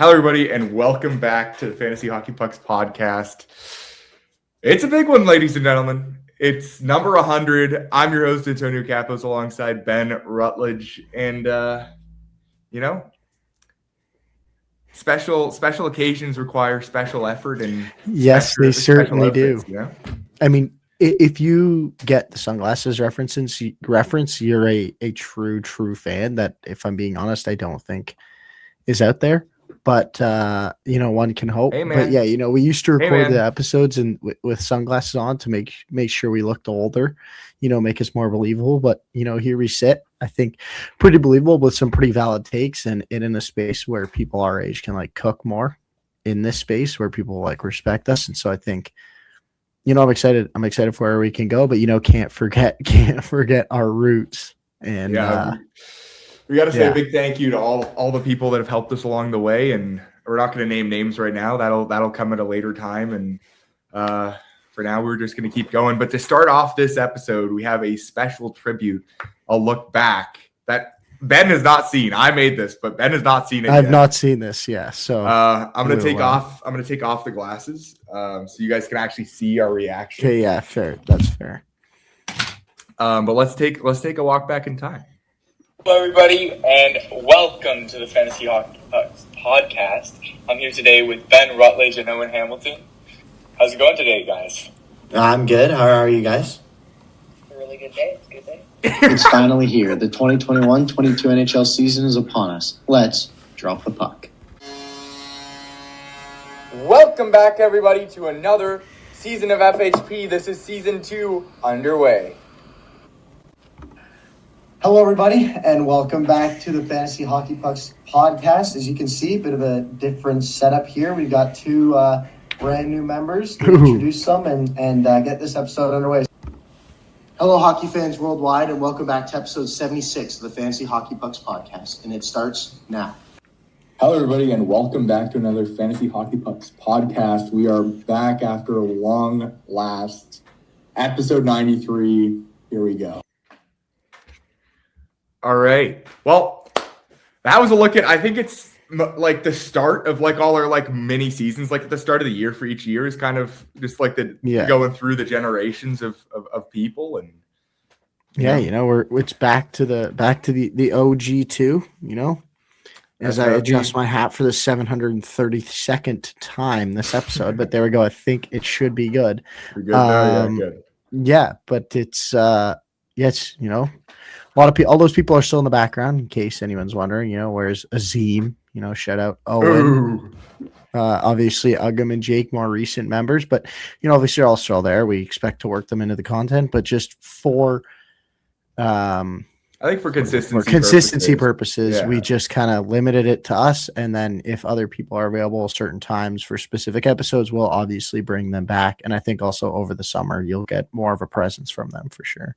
Hello, everybody, and welcome back to the Fantasy Hockey Pucks podcast. It's a big one, ladies and gentlemen. It's number 100. I'm your host, Antonio Capos, alongside Ben Rutledge. And, special occasions require special effort. And yes, they certainly outfits, do. I mean, if you get the sunglasses reference, you're a true fan that, if I'm being honest, I don't think is out there. But, one can hope. Hey, but yeah, we used to record the episodes and with sunglasses on to make sure we looked older, make us more believable. But, here we sit, I think pretty believable with some pretty valid takes and in a space where people our age can cook more in this space where people respect us. And so I think, I'm excited for where we can go, but, can't forget our roots. And, we got to say a big thank you to all the people that have helped us along the way, and we're not going to name names right now. That'll come at a later time, and for now we're just going to keep going. But to start off this episode, we have a special tribute, a look back that Ben has not seen. I made this, but Ben has not seen it. I've not seen this, yeah. So I'm going to take off the glasses so you guys can actually see our reaction. Okay, yeah, fair. That's fair. But let's take a walk back in time. Hello, everybody, and welcome to the Fantasy Hockey Pucks podcast. I'm here today with Ben Rutledge and Owen Hamilton. How's it going today, guys? I'm good. How are you guys? It's a really good day. It's a good day. It's finally here. The 2021-22 NHL season is upon us. Let's drop the puck. Welcome back, everybody, to another season of FHP. This is season 2 underway. Hello, everybody, and welcome back to the Fantasy Hockey Pucks podcast. As you can see, a bit of a different setup here. We've got two brand new members to introduce them and get this episode underway. Hello, hockey fans worldwide, and welcome back to episode 76 of the Fantasy Hockey Pucks podcast, and it starts now. Hello, everybody, and welcome back to another Fantasy Hockey Pucks podcast. We are back after a long last episode 93. Here we go. All right. Well, that was a look at, I think it's the start of all our mini seasons, at the start of the year for each year is kind of just going through the generations of people. And it's back to the OG too, as I adjust my hat for the 732nd time this episode, but there we go. I think it should be good. We're good. Good. Yeah, but it's a lot of people, all those people are still in the background in case anyone's wondering, where's Azim, shout out Owen, obviously Ugam and Jake, more recent members, but, obviously they're all still there. We expect to work them into the content, but just I think for consistency purposes, we just kind of limited it to us. And then if other people are available at certain times for specific episodes, we'll obviously bring them back. And I think also over the summer, you'll get more of a presence from them for sure.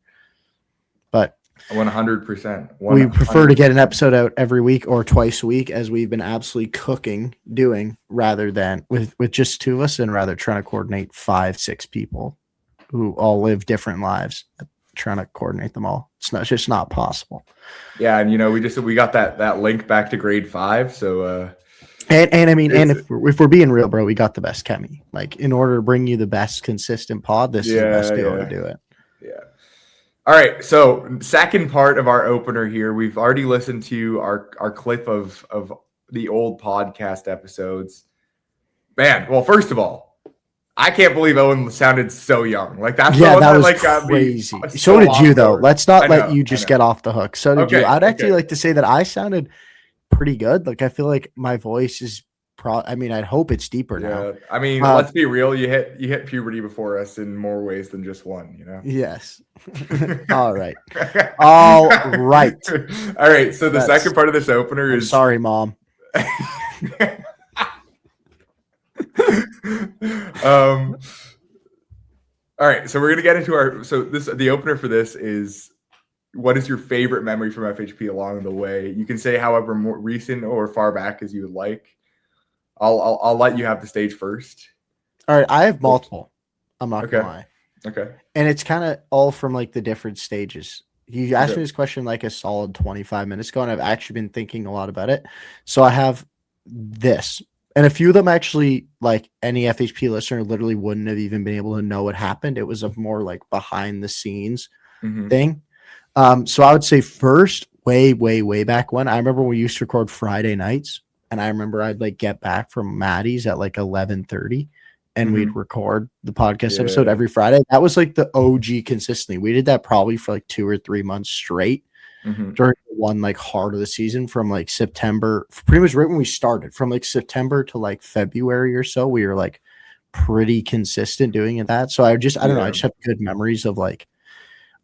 But 100%. We prefer to get an episode out every week or twice a week, as we've been absolutely doing rather than with just two of us, and rather trying to coordinate 5-6 people who all live different lives, trying to coordinate them all. It's just not possible. Yeah. And, we got that link back to grade 5. So, and I mean, if we're being real, bro, we got the best chemi. In order to bring you the best consistent pod, this is the best deal to do it. Yeah. All right, so second part of our opener here. We've already listened to our clip of the old podcast episodes. Man, well, first of all, I can't believe Owen sounded so young. That's that was crazy. So did you, though. Let's not let you just get off the hook. So did you. I'd actually like to say that I sounded pretty good. I feel like my voice is I'd hope it's deeper now. I mean, let's be real. You hit puberty before us in more ways than just one, Yes. All right. All right. All right. So the second part of this opener is... Sorry, Mom. All right. So we're going to get into the opener for this is, what is your favorite memory from FHP along the way? You can say however more recent or far back as you would like. I'll let you have the stage first. All right, I have multiple. I'm not gonna lie. Okay. And it's kind of all from the different stages. You asked me this question a solid 25 minutes ago, and I've actually been thinking a lot about it. So I have this. And a few of them actually, like any FHP listener, literally wouldn't have even been able to know what happened. It was a more like behind the scenes thing. So I would say first, way back when, I remember we used to record Friday nights, and I remember I'd like get back from Maddie's at like 11:30, and we'd record the podcast episode every Friday. That was like the OG consistently. We did that probably for like 2 or 3 months straight during one like heart of the season, from like September, pretty much right when we started, from like September to like February or so. We were like pretty consistent doing that. So I don't know, I just have good memories of like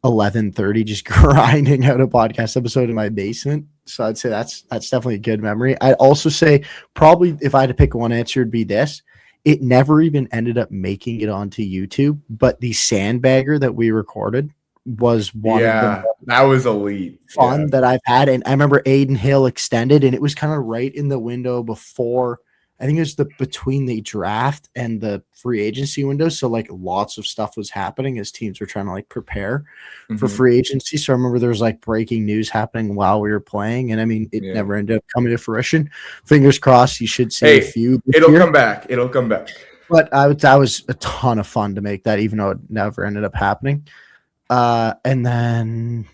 11:30 just grinding out a podcast episode in my basement. So I'd say that's definitely a good memory. I'd also say probably if I had to pick one answer, it'd be this. It never even ended up making it onto YouTube, but the sandbagger that we recorded was one of the that was elite fun that I've had. And I remember Aiden Hill extended, and it was kind of right in the window before, I think it was between the draft and the free agency window. So like lots of stuff was happening as teams were trying to like prepare for free agency. So I remember there was like breaking news happening while we were playing. And I mean, it never ended up coming to fruition. Fingers crossed. You should see a few. It'll come back. It'll come back. But that was a ton of fun to make that, even though it never ended up happening. And then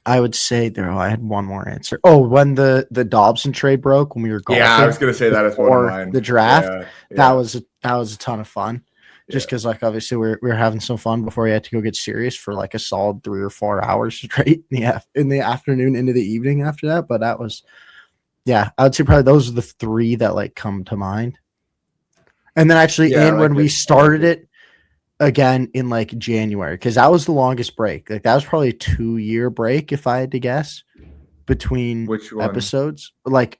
I would say I had one more answer. Oh, when the Dobson trade broke, when we were golfing. Yeah, I was gonna say that as one of mine. The draft. That was a ton of fun. Just because like obviously we were having some fun before we had to go get serious for like a solid 3 or 4 hours straight in the afternoon into the evening after that. But that was I would say probably those are the 3 that like come to mind. And then actually when we started it again in like January, because that was the longest break. Like that was probably a 2-year break if I had to guess between episodes. Like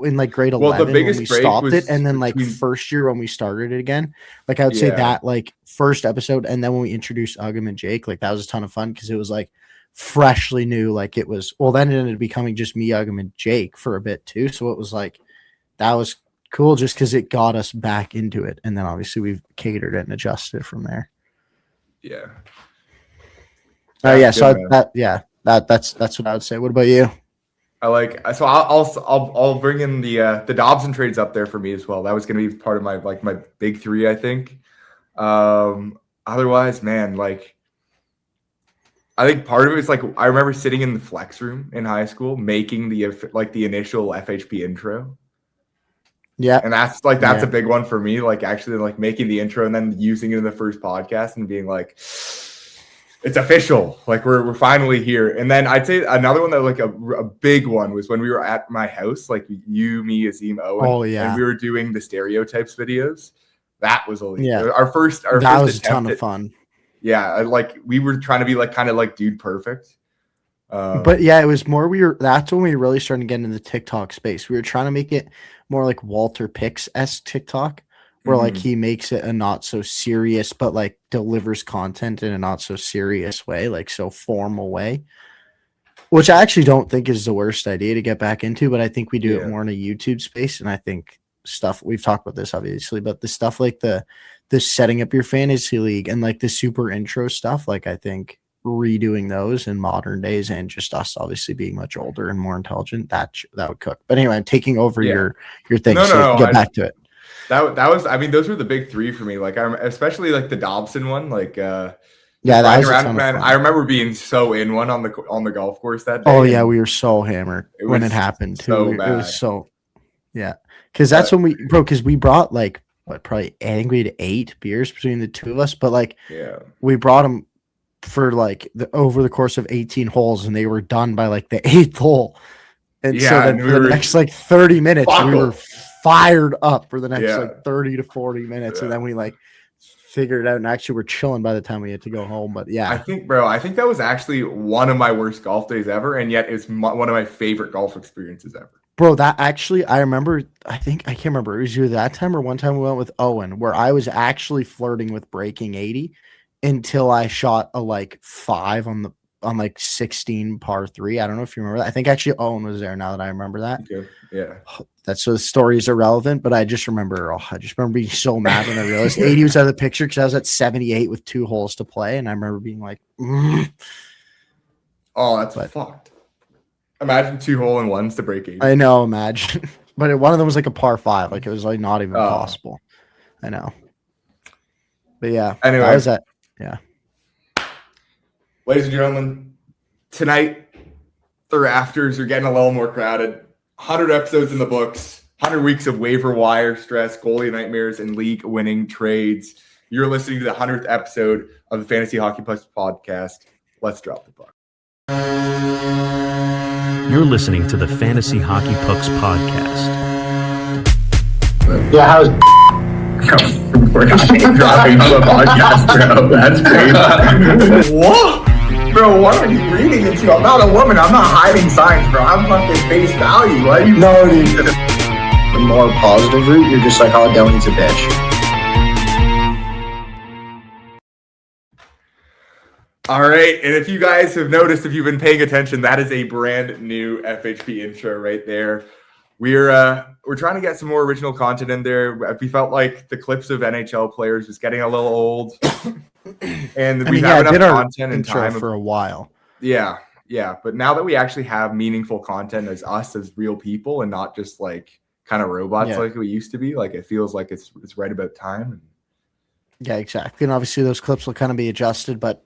in like grade 11 the biggest when we break stopped it, and then like first year when we started it again. Like I would say that like first episode, and then when we introduced Ugam and Jake, like that was a ton of fun because it was like freshly new. Like it was then it ended up becoming just me, Ugam, and Jake for a bit too. So it was like that was cool just because it got us back into it, and then obviously we've catered it and adjusted from there. That's what I would say. What about you? I'll bring in the Dobson trades up there for me as well. That was going to be part of my big 3, I think. Otherwise, man, like I think part of it is like I remember sitting in the flex room in high school making the initial FHP intro. Yeah. And that's a big one for me. Like actually like making the intro and then using it in the first podcast and being like, it's official. Like we're finally here. And then I'd say another one that like a big one was when we were at my house, like you, me, Azim, Owen, and we were doing the stereotypes videos. That was elite. Yeah. Our first was a ton of fun. Yeah. Like we were trying to be like kind of like dude perfect. But yeah, it was more that's when we really started getting into the TikTok space. We were trying to make it more like Walter Pix-esque TikTok, where like he makes it a not so serious, but like delivers content in a not so serious way, like so formal way, which I actually don't think is the worst idea to get back into, but I think we do it more in a YouTube space. And I think stuff we've talked about this obviously, but the stuff like the setting up your fantasy league and like the super intro stuff, like I think redoing those in modern days and just us obviously being much older and more intelligent, that would cook. But anyway, I'm taking over your thing. Get back to it. That was, I mean, those were the big 3 for me. Like I'm especially like the Dobson one, like that was around, man. I remember being so in one on the golf course that day. Oh yeah, we were so hammered when it happened too. It was so because that's when because we brought like probably I think we had 8 beers between the 2 of us, but like we brought them for like over the course of 18 holes, and they were done by like the 8th hole. And so then for the next like 30 minutes, we were fired up for the next like 30 to 40 minutes. And then we like figured it out and actually we're chilling by the time we had to go home. But yeah, I think that was actually one of my worst golf days ever. And yet it's one of my favorite golf experiences ever. Bro, that actually, I remember, I can't remember, it was either that time or one time we went with Owen, where I was actually flirting with breaking 80 until I shot a like 5 on like 16 par 3. I don't know if you remember that. I think actually Owen was there now that I remember that. Yeah. That's so the story is irrelevant, but I just remember being so mad when I realized 80 was out of the picture because I was at 78 with 2 holes to play. And I remember being like, oh, that's fucked. Imagine 2 hole-in-ones to break 80. I know, imagine. But one of them was like a par 5. Like it was like not even possible. I know. But yeah. Anyway. How was that? Yeah. Ladies and gentlemen, tonight the rafters are getting a little more crowded. 100 episodes in the books. 100 weeks of waiver wire stress, goalie nightmares, and league-winning trades. You're listening to the 100th episode of the Fantasy Hockey Pucks podcast. Let's drop the puck. You're listening to the Fantasy Hockey Pucks podcast. Yeah, how's We're not dropping on the podcast, bro. That's crazy. What? Bro, what are you reading into? I'm not a woman. I'm not hiding signs, bro. I'm fucking face value. Why are you? no, dude? The more positive route, you're just like, oh, Donnie's a bitch. All right, and if you guys have noticed, if you've been paying attention, that is a brand new FHP intro right there. We're trying to get some more original content in there. We felt like the clips of NHL players was getting a little old, and we have enough content and time for a while. Yeah. But now that we actually have meaningful content as us as real people and not just like kind of robots like we used to be, like it feels like it's right about time. Yeah, exactly. And obviously those clips will kind of be adjusted, but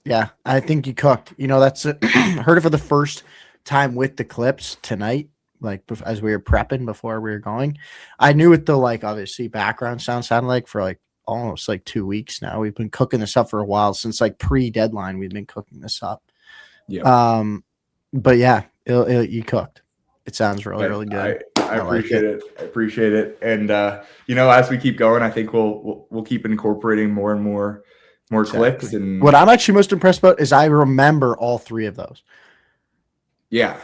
yeah, I think you cooked. You know, that's it. Heard it for the first time with the clips tonight, like as we were prepping before we were going. I knew what the like obviously background sound sounded like for like almost like 2 weeks now. We've been cooking this up for a while since like pre-deadline. We've been cooking this up. Yeah. But yeah, you cooked. It sounds really good. I appreciate it. I appreciate it. And you know, as we keep going, I think we'll keep incorporating more and more clips. And what I'm actually most impressed about is I remember all 3 of those. Yeah.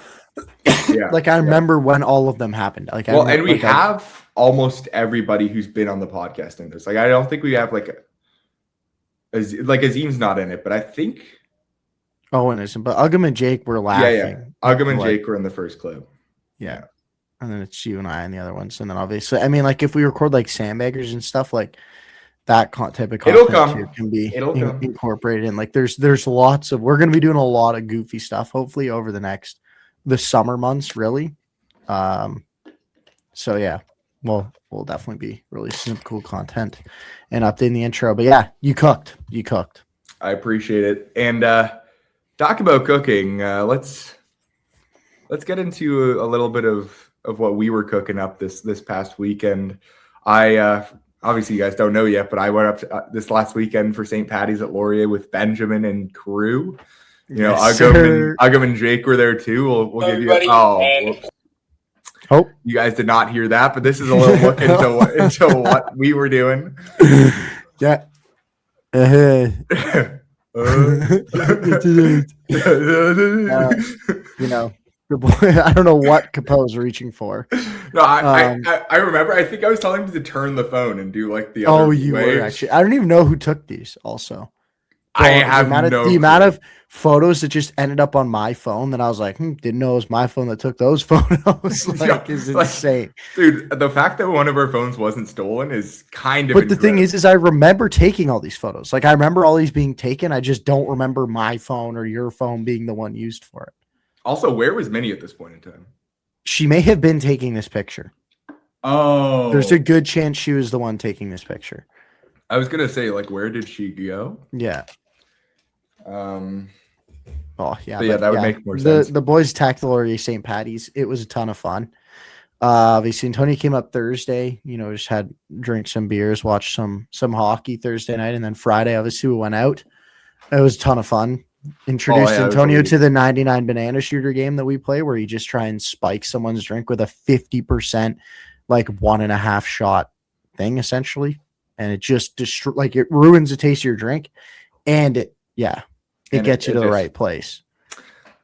Like I remember when all of them happened. Like and we have almost everybody who's been on the podcast in this. Like I don't think we have Azim's not in it, but I think Owen isn't. But Ugham and Jake were laughing. Yeah. Ugham and Jake were in the first clip. Yeah. And then it's you and I and the other ones. And then obviously, I mean, like if we record like sandbaggers and stuff, like that type of content can be incorporated in. Like there's lots of, we're going to be doing a lot of goofy stuff, hopefully over the summer months, really. So yeah, we'll definitely be releasing some cool content and updating the intro. But yeah, you cooked. I appreciate it. And talk about cooking. Let's get into a little bit of what we were cooking up this past weekend. Obviously, you guys don't know yet, but I went up this last weekend for St. Paddy's at Laurier with Benjamin and crew. You know, Ugham and Jake were there too. We'll give you you guys did not hear that, but this is a little look into what we were doing. Yeah. You know. I don't know what Capo's reaching for. No, I remember. I think I was telling him to turn the phone and do like the other. Oh, you were actually. I don't even know who took these. Also, I have the amount of photos that just ended up on my phone that I was like, didn't know it was my phone that took those photos. Is insane, dude. The fact that one of our phones wasn't stolen is kind of. But the thing is I remember taking all these photos. Like I remember all these being taken. I just don't remember my phone or your phone being the one used for it. Also, where was Minnie at this point in time? She may have been taking this picture. Oh. There's a good chance she was the one taking this picture. I was going to say, like, where did she go? Yeah. Oh, yeah. But that would make more sense. The boys attacked the Laurier St. Paddy's. It was a ton of fun. Obviously, Tony came up Thursday. You know, just had drink some beers, watch some hockey Thursday night. And then Friday, obviously, we went out. It was a ton of fun. Introduced Antonio to the 99 banana shooter game that we play, where you just try and spike someone's drink with a 50% like 1.5 shot thing, essentially, and it just it ruins the taste of your drink, and it gets you to the right place.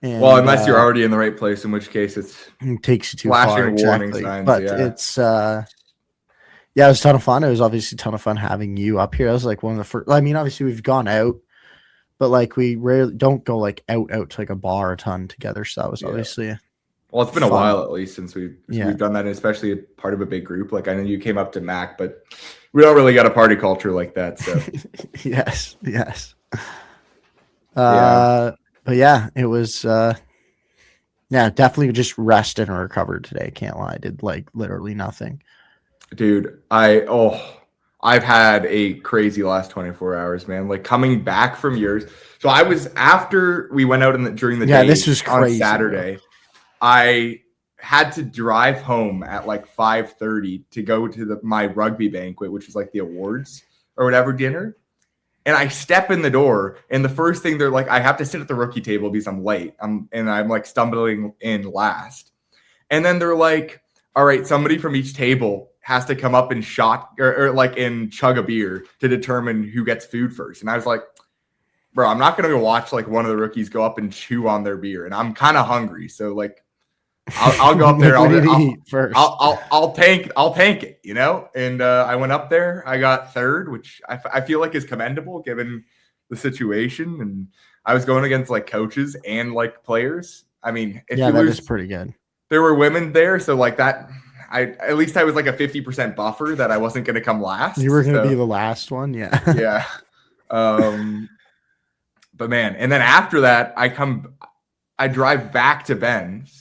And, well, unless you're already in the right place, in which case it takes you too flashing far. warning Exactly. signs. But it's it was a ton of fun. It was obviously a ton of fun having you up here. I was like one of the first. I mean, obviously we've gone out. But like we rarely don't go like out to like a bar a ton together. So that was obviously well, it's been a while at least since we've done that, and especially a part of a big group. Like I know you came up to Mac, but we don't really got a party culture like that. So yes. But yeah, it was Yeah, definitely just rested and recovered today. Can't lie. I did like literally nothing. Dude, I've had a crazy last 24 hours, man. Like coming back from yours. So I was after we went out during the day. This was crazy, on Saturday. Bro. I had to drive home at like 5:30 to go to my rugby banquet, which was like the awards or whatever dinner. And I step in the door, and the first thing they're like, I have to sit at the rookie table because I'm late. I'm like stumbling in last. And then they're like, all right, somebody from each table has to come up and chug a beer to determine who gets food first. And I was like, bro, I'm not going to go watch like one of the rookies go up and chew on their beer. And I'm kind of hungry. So like, I'll go up there. I'll tank it, you know? And I went up there. I got third, which I feel like is commendable given the situation. And I was going against like coaches and like players. I mean, that is pretty good. There were women there. So like that, at least I was like a 50% buffer that I wasn't going to come last. You were going to be the last one. Yeah. Yeah. But man, and then after that, I drive back to Ben's.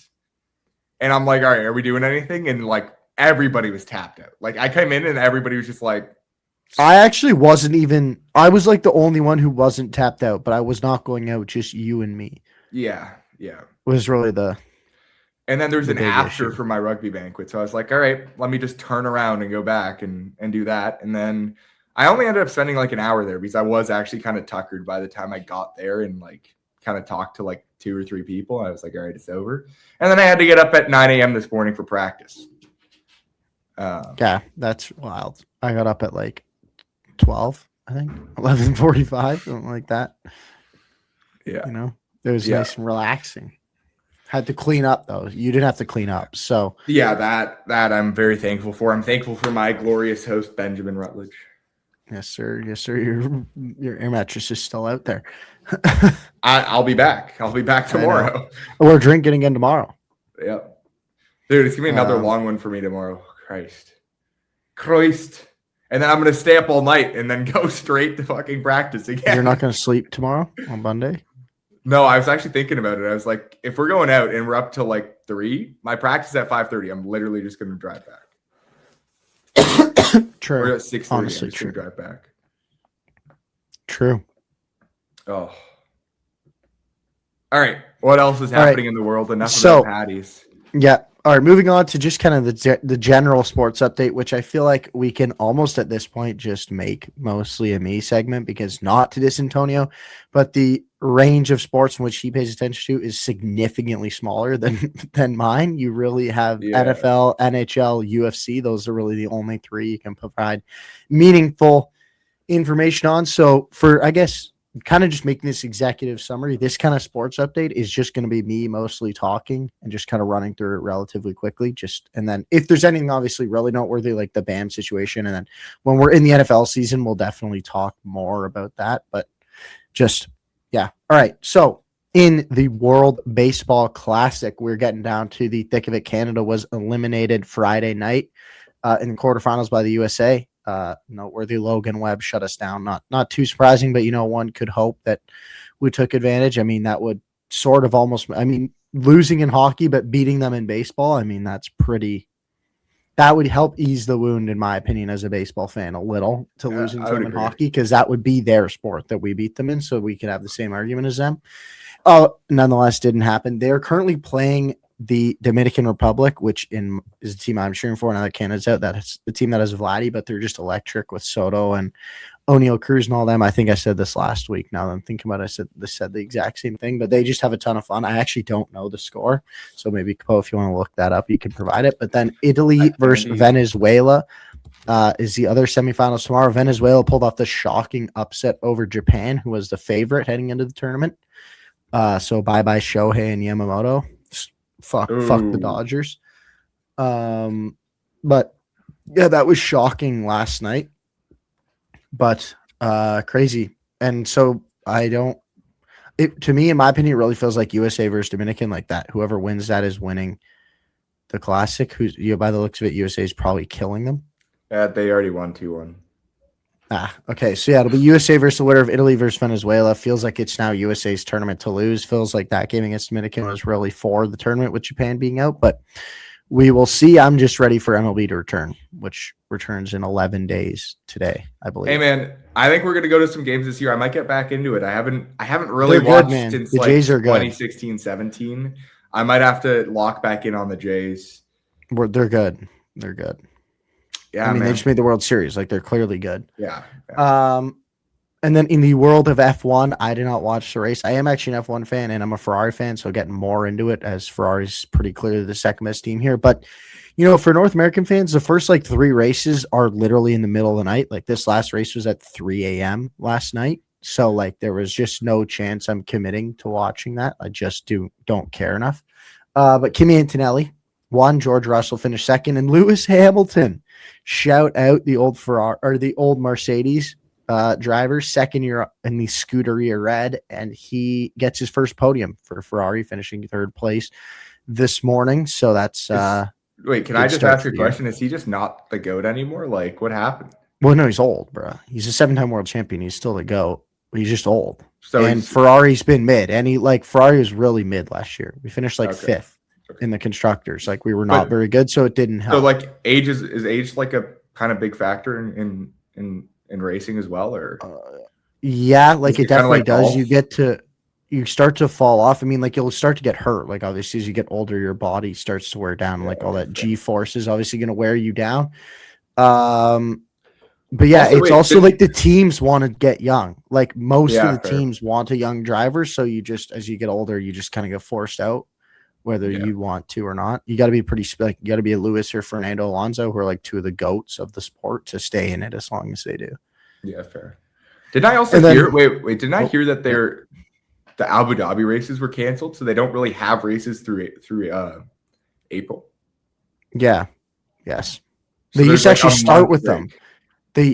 And I'm like, all right, are we doing anything? And like everybody was tapped out. Like I came in and everybody was just like, I actually wasn't even. I was like the only one who wasn't tapped out, but I was not going out. Just you and me. Yeah. Was really the. And then there's an after issue for my rugby banquet, so I was like, all right, let me just turn around and go back and do that. And then I only ended up spending like an hour there because I was actually kind of tuckered by the time I got there and like kind of talked to like 2 or 3 people. I was like, all right, it's over. And then I had to get up at 9 a.m. this morning for practice. Yeah, that's wild. I got up at like 12, I think, 11:45, something like that. Yeah. You know, it was nice and relaxing. Had to clean up though. You didn't have to clean up. So yeah, that I'm very thankful for. I'm thankful for my glorious host, Benjamin Rutledge. Yes, sir. Yes, sir. Your air mattress is still out there. I'll be back. I'll be back tomorrow. We're drinking again tomorrow. Yep. Dude, it's gonna be another long one for me tomorrow. Christ. And then I'm gonna stay up all night and then go straight to fucking practice again. You're not gonna sleep tomorrow on Monday? No, I was actually thinking about it. I was like, if we're going out and we're up till like 3, my practice at 5:30, I'm literally just gonna drive back. True. We're at 6:30. Honestly, I'm just gonna drive back. True. Oh. All right. What else is happening in the world? Enough about Paddies. Yeah. All right. Moving on to just kind of the general sports update, which I feel like we can almost at this point just make mostly a me segment because not to diss Antonio, but the range of sports in which he pays attention to is significantly smaller than mine. You really have NFL, NHL, UFC. Those are really the only 3 you can provide meaningful information on. So for, I guess, kind of just making this executive summary, this kind of sports update is just going to be me mostly talking and just kind of running through it relatively quickly. And then if there's anything obviously really noteworthy, like the BAM situation, and then when we're in the NFL season, we'll definitely talk more about that. But just, yeah. All right. So in the World Baseball Classic, we're getting down to the thick of it. Canada was eliminated Friday night in the quarterfinals by the USA. Noteworthy Logan Webb shut us down. Not too surprising, but one could hope that we took advantage. I mean, that would sort of almost, losing in hockey, but beating them in baseball. I mean, that would help ease the wound, in my opinion, as a baseball fan, a little to losing to them in hockey, because that would be their sport that we beat them in. So we could have the same argument as them. Nonetheless, didn't happen. They're currently playing the Dominican Republic, which is the team I'm cheering for. Now that Canada's out, that's the team that has Vladdy, but they're just electric with Soto and O'Neal Cruz and all them. I think I said this last week. Now that I'm thinking about it, I said the exact same thing, but they just have a ton of fun. I actually don't know the score, so maybe, Poe, if you want to look that up, you can provide it. But then Italy versus Venezuela is the other semifinals tomorrow. Venezuela pulled off the shocking upset over Japan, who was the favorite heading into the tournament. So bye-bye Shohei and Yamamoto. Fuck the Dodgers. But yeah, that was shocking last night. But crazy. And so to me, in my opinion, it really feels like USA versus Dominican, like that. Whoever wins that is winning the Classic. By the looks of it, USA is probably killing them. They already won 2-1. Okay. So, yeah, it'll be USA versus the winner of Italy versus Venezuela. Feels like it's now USA's tournament to lose. Feels like that game against Dominican was really for the tournament with Japan being out. But we will see. I'm just ready for MLB to return, which returns in 11 days today, I believe. Hey, man, I think we're going to go to some games this year. I might get back into it. I haven't really watched since the Jays are good. 2016, 17. I might have to lock back in on the Jays. They're good. They're good. Yeah, I mean, man. they just made the World Series. Like, they're clearly good. Yeah. And then in the world of F1, I did not watch the race. I am actually an F1 fan, and I'm a Ferrari fan, so getting more into it as Ferrari's pretty clearly the second best team here. But, for North American fans, the first, 3 races are literally in the middle of the night. Like, this last race was at 3 a.m. last night. So, there was just no chance I'm committing to watching that. I just don't care enough. But Kimi Antonelli won. George Russell finished second. And Lewis Hamilton, shout out the old Ferrari or the old Mercedes driver, second year in the Scuderia Red, and he gets his first podium for Ferrari, finishing third place this morning. So that's wait, can I just ask you a question? Is he just not the GOAT anymore? Like, what happened? Well, no, he's old, bro. He's a 7-time world champion. He's still the GOAT. He's just old. So and Ferrari's been mid, and Ferrari was really mid last year. We finished fifth in the constructors. We were not very good, so it didn't help. So age is age a kind of big factor in racing as well, or yeah, it definitely does. Golf? You start to fall off. I mean, you'll start to get hurt. Obviously, as you get older, your body starts to wear down. All that G force is obviously going to wear you down. But yeah, the teams want to get young. Most of the teams want a young driver. So you just, as you get older, you just kind of get forced out, whether you want to or not. You got to be you got to be a Lewis or Fernando Alonso, who are 2 of the GOATs of the sport, to stay in it as long as they do. Yeah, fair. Did I also hear? Wait! Didn't I hear that the Abu Dhabi races were canceled, so they don't really have races through April? Yeah. Yes. So they used to actually start with them. They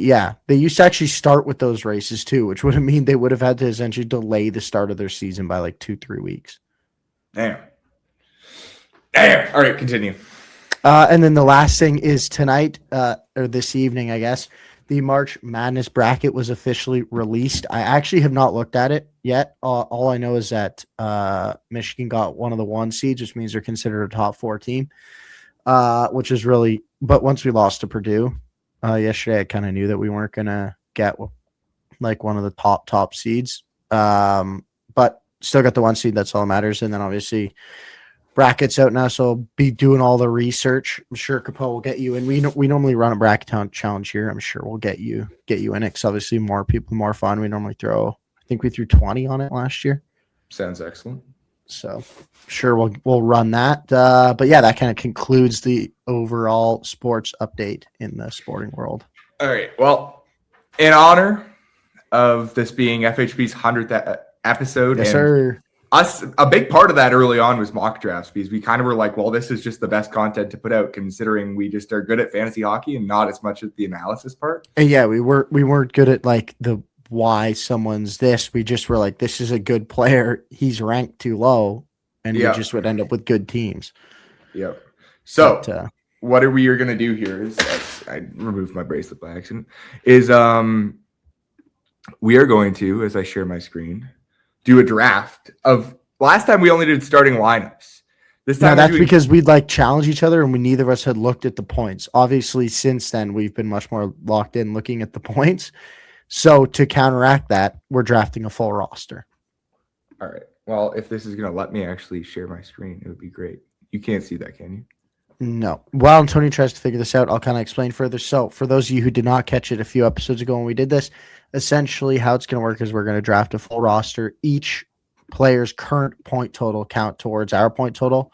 used to actually start with those races too, which would mean they would have had to essentially delay the start of their season by 2-3 weeks. Damn. All right, continue. And then the last thing is tonight, or this evening, I guess, the March Madness bracket was officially released. I actually have not looked at it yet. All I know is that Michigan got one of the 1 seeds, which means they're considered a top 4 team, which is really. But once we lost to Purdue yesterday, I kind of knew that we weren't gonna get one of the top seeds. But still got the 1 seed. That's all that matters. And then obviously, brackets out now, so I'll be doing all the research. I'm sure Capo will get you, and we normally run a bracket challenge here. I'm sure we'll get you in it, because obviously more people, more fun. We normally I think we threw 20 on it last year. Sounds excellent. So sure we'll run that. But yeah, that kind of concludes the overall sports update in the sporting world. All right. Well, in honor of this being FHP's 100th episode, yes, sir. A big part of that early on was mock drafts, because we kind of were like, well, this is just the best content to put out, considering we just are good at fantasy hockey and not as much at the analysis part. And yeah, we weren't good at the why someone's this. We just were like, this is a good player. He's ranked too low, and we just would end up with good teams. Yep. So what are we going to do here is, I removed my bracelet by accident, is we are going to, as I share my screen, do a draft of. Last time we only did starting lineups. This time that's because we'd challenge each other, and neither of us had looked at the points. Obviously, since then we've been much more locked in looking at the points. So to counteract that, we're drafting a full roster. All right. Well, if this is going to let me actually share my screen, it would be great. You can't see that, can you? No. While Antonio tries to figure this out, I'll kind of explain further. So for those of you who did not catch it a few episodes ago when we did this, essentially how it's going to work is we're going to draft a full roster. Each player's current point total count towards our point total.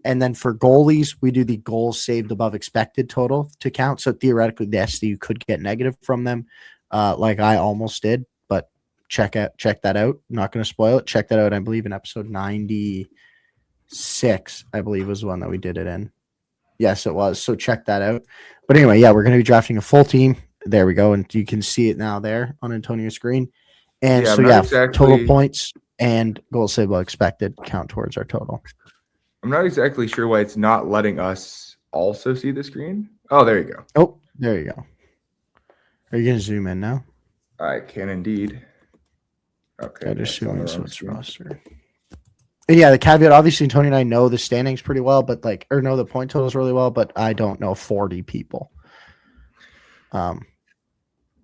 And then for goalies, we do the goals saved above expected total to count. So theoretically, yes, you could get negative from them, like I almost did. But check that out. I'm not going to spoil it. Check that out. I believe in episode 96, I believe was the one that we did it in. Yes, it was. So check that out. But anyway, yeah, we're going to be drafting a full team. There we go. And you can see it now there on Antonio's screen. And total points and goals saved above expected count towards our total. I'm not exactly sure why it's not letting us also see the screen. Oh, there you go. Oh, there you go. Are you going to zoom in now? I can indeed. Okay. I just zoom in so it's roster. And yeah, the caveat, obviously, Tony and I know the standings pretty well, but know the point totals really well, but I don't know 40 people.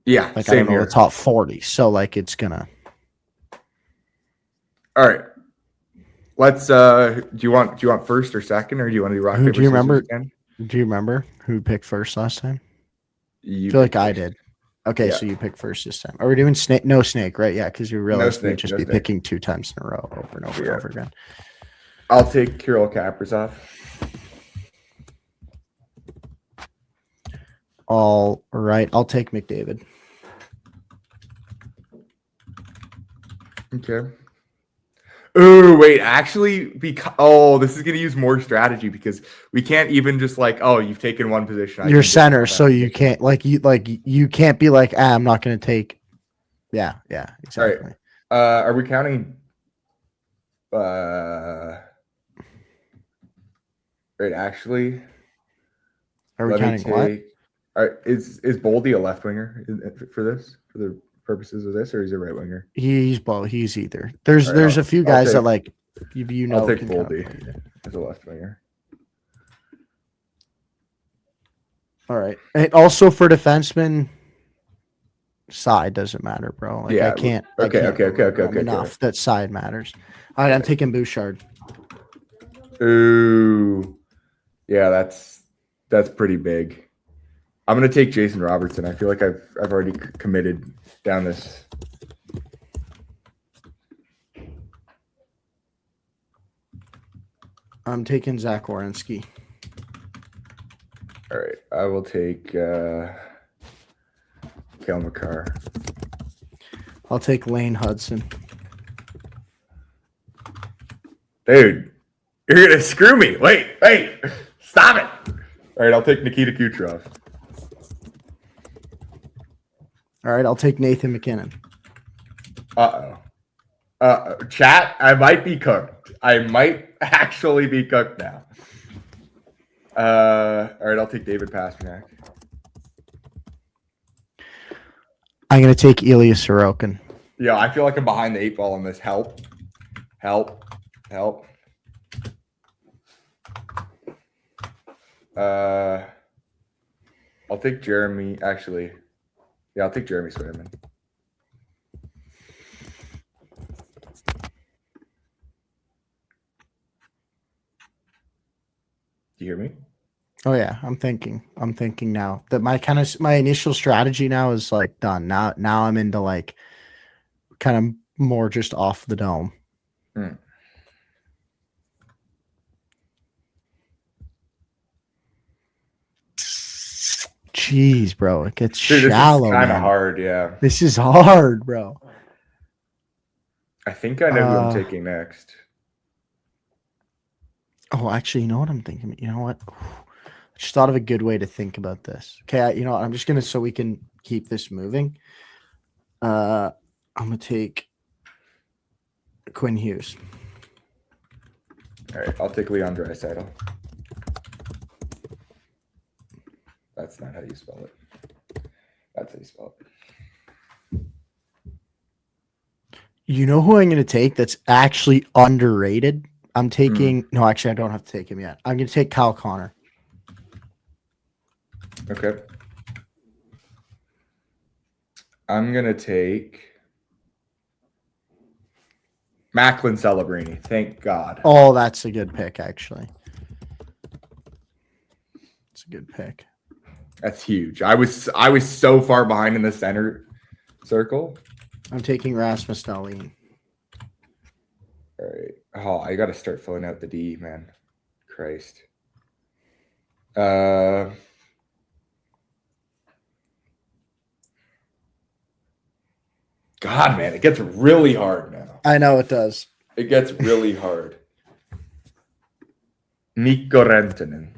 Yeah, I same don't know here. the top 40, so it's gonna. All right. Let's. Do you want first or second, or do you want to do rock paper scissors again? Do you remember who picked first last time? You I feel like first. I did. Okay, Yeah. so you picked first this time. Are we doing snake? No snake, right? Yeah, because you realized snake, we'd just no be snake. picking 2 times in a row over and over and over again. I'll take Kirill Kaprizov. All right, I'll take McDavid. Okay. Oh, wait, actually, this is going to use more strategy because we can't even just you've taken one position. You're center, so you can't you can't be I'm not going to take. Yeah, exactly. All right. Are we counting? Right, actually. Are we counting what? All right, is Boldy a left winger for the purposes of this, or is he a right winger? He's either. There's a few guys that I'll take Boldy as a left winger. All right, and also for defensemen, side doesn't matter, bro. I can't. Okay. Enough that side matters. All right, I'm taking Bouchard. Ooh, yeah, that's pretty big. I'm gonna take Jason Robertson. I feel like I've already committed down this. I'm taking Zach Werenski. All right, I will take Kale McCarr. I'll take Lane Hudson. Dude, you're gonna screw me. Wait, stop it. All right, I'll take Nikita Kucherov. All right, I'll take Nathan McKinnon. Chat, I might be cooked. I might actually be cooked now. All right, I'll take David Pastrnak. I'm going to take Ilya Sorokin. Yeah, I feel like I'm behind the 8 ball on this. Help. I'll take Jeremy. Actually, yeah, I'll take Jeremy Swayman. Do you hear me? Oh yeah, I'm thinking now that my initial strategy now is done. Now I'm into kind of more just off the dome. Jeez, bro, it gets shallow. Kind of hard, yeah. This is hard, bro. I think I know who I'm taking next. Oh, actually, you know what I'm thinking? You know what? I just thought of a good way to think about this. Okay, you know what? I'm just going to, so we can keep this moving. I'm going to take Quinn Hughes. All right, I'll take Leon Draisaitl. That's not how you spell it. That's how you spell it. You know who I'm going to take that's actually underrated? I'm taking... No, actually, I don't have to take him yet. I'm going to take Kyle Connor. Okay. I'm going to take Macklin Celebrini. Thank God. Oh, that's a good pick, actually. It's a good pick. That's huge. I was so far behind in the center circle. I'm taking Rasmus Dahlin. All right. Oh, I got to start filling out the D, man. Christ. God, man, it gets really hard now. I know it does. It gets really hard. Mikko Rantanen.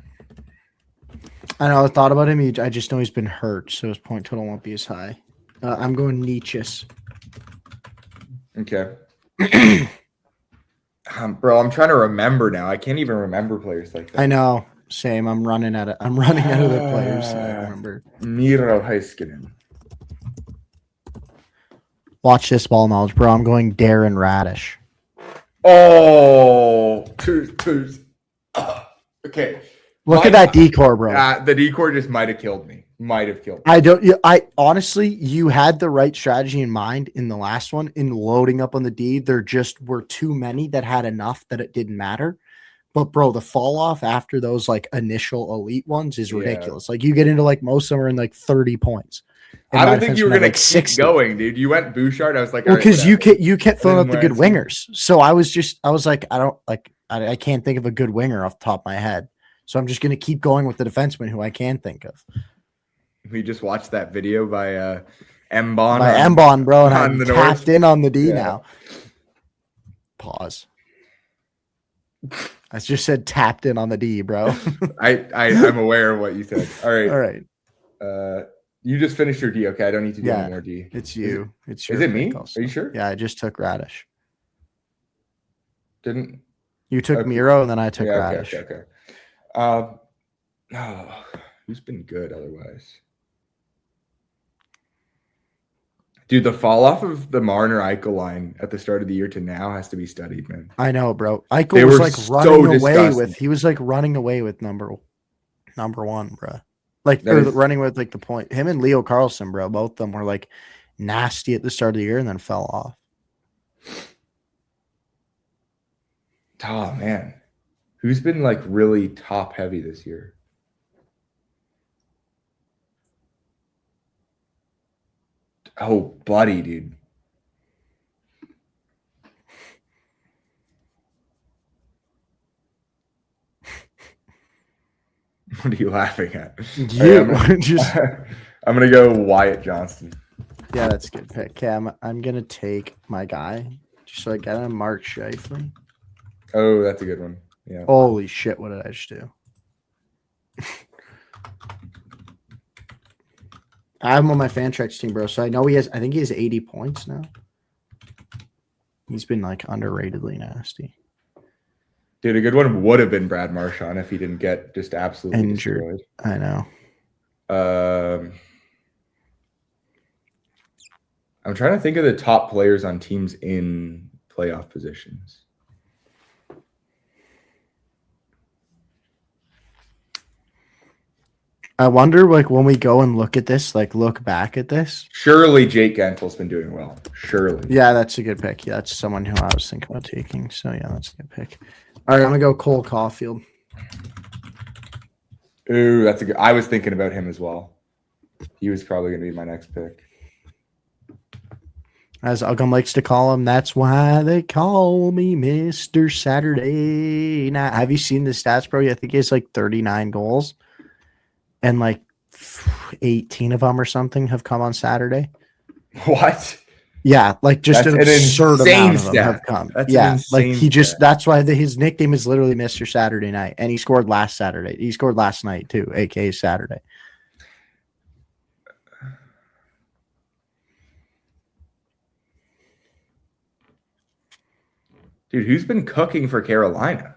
I know. I thought about him. I just know he's been hurt, so his point total won't be as high. I'm going Nietzsche's. Okay. Bro, I'm trying to remember now. I can't even remember players like that. I know. Same. I'm running out of the players that I remember. Miro Heiskanen. Watch this ball knowledge, bro. I'm going Darren Radish. Oh, okay. Look at that decor, bro. The decor just might have killed me. I honestly, you had the right strategy in mind in the last one in loading up on the D. There just were too many that had enough that it didn't matter. But bro, the fall off after those like initial elite ones is ridiculous. Like you get into like most of them are in like 30 points. I don't think you were going to keep going, dude. You went Bouchard. I was like, well, because you kept filling up the good wingers. So I was like, I can't think of a good winger off the top of my head. So I'm just going to keep going with the defenseman who I can think of. We just watched that video by M-Bon. By M-Bon, bro, and I'm tapped in on the D now. Pause. I just said tapped in on the D, bro. I'm aware of what you said. All right. You just finished your D. Okay, I don't need to do any more D. It's you. Is it me? Also. Are you sure? Yeah, I just took Radish. Didn't you took Miro and then I took Radish? Okay. Who's been good otherwise? Dude, the fall off of the Marner Eichel line at the start of the year to now has to be studied, man. I know, bro. Eichel was like running away with. He was like running away with number one, bro. Like running with like the point. Him and Leo Carlson, bro. Both of them were like nasty at the start of the year and then fell off. Oh man, who's been like really top heavy this year? Oh, buddy, dude. What are you laughing at? I'm gonna go Wyatt Johnston. Yeah, that's a good pick. Okay, I'm gonna take my guy just so I got him, Mark Scheifele. Oh, that's a good one. Yeah. Holy shit! What did I just do? I have him on my Fantrax team, bro. So I know I think he has 80 points now. He's been like underratedly nasty. Dude, a good one would have been Brad Marchand if he didn't get just absolutely injured. Destroyed. I know. I'm trying to think of the top players on teams in playoff positions. I wonder, like, when we go and look at this, like, look back at this. Surely Jake Gentl's been doing well. Surely. Yeah, that's a good pick. Yeah, that's someone who I was thinking about taking. So, yeah, that's a good pick. All right, I'm going to go Cole Caulfield. Ooh, that's a good. I was thinking about him as well. He was probably going to be my next pick. As Ugum likes to call him, that's why they call me Mr. Saturday Night. Have you seen the stats, bro? I think he has like 39 goals. And like 18 of them or something have come on Saturday. What? Yeah, like just an absurd amount of them have come. That's like he just that's why his nickname is literally Mr. Saturday Night. And he scored last Saturday. He scored last night too, aka Saturday. Dude, who's been cooking for Carolina?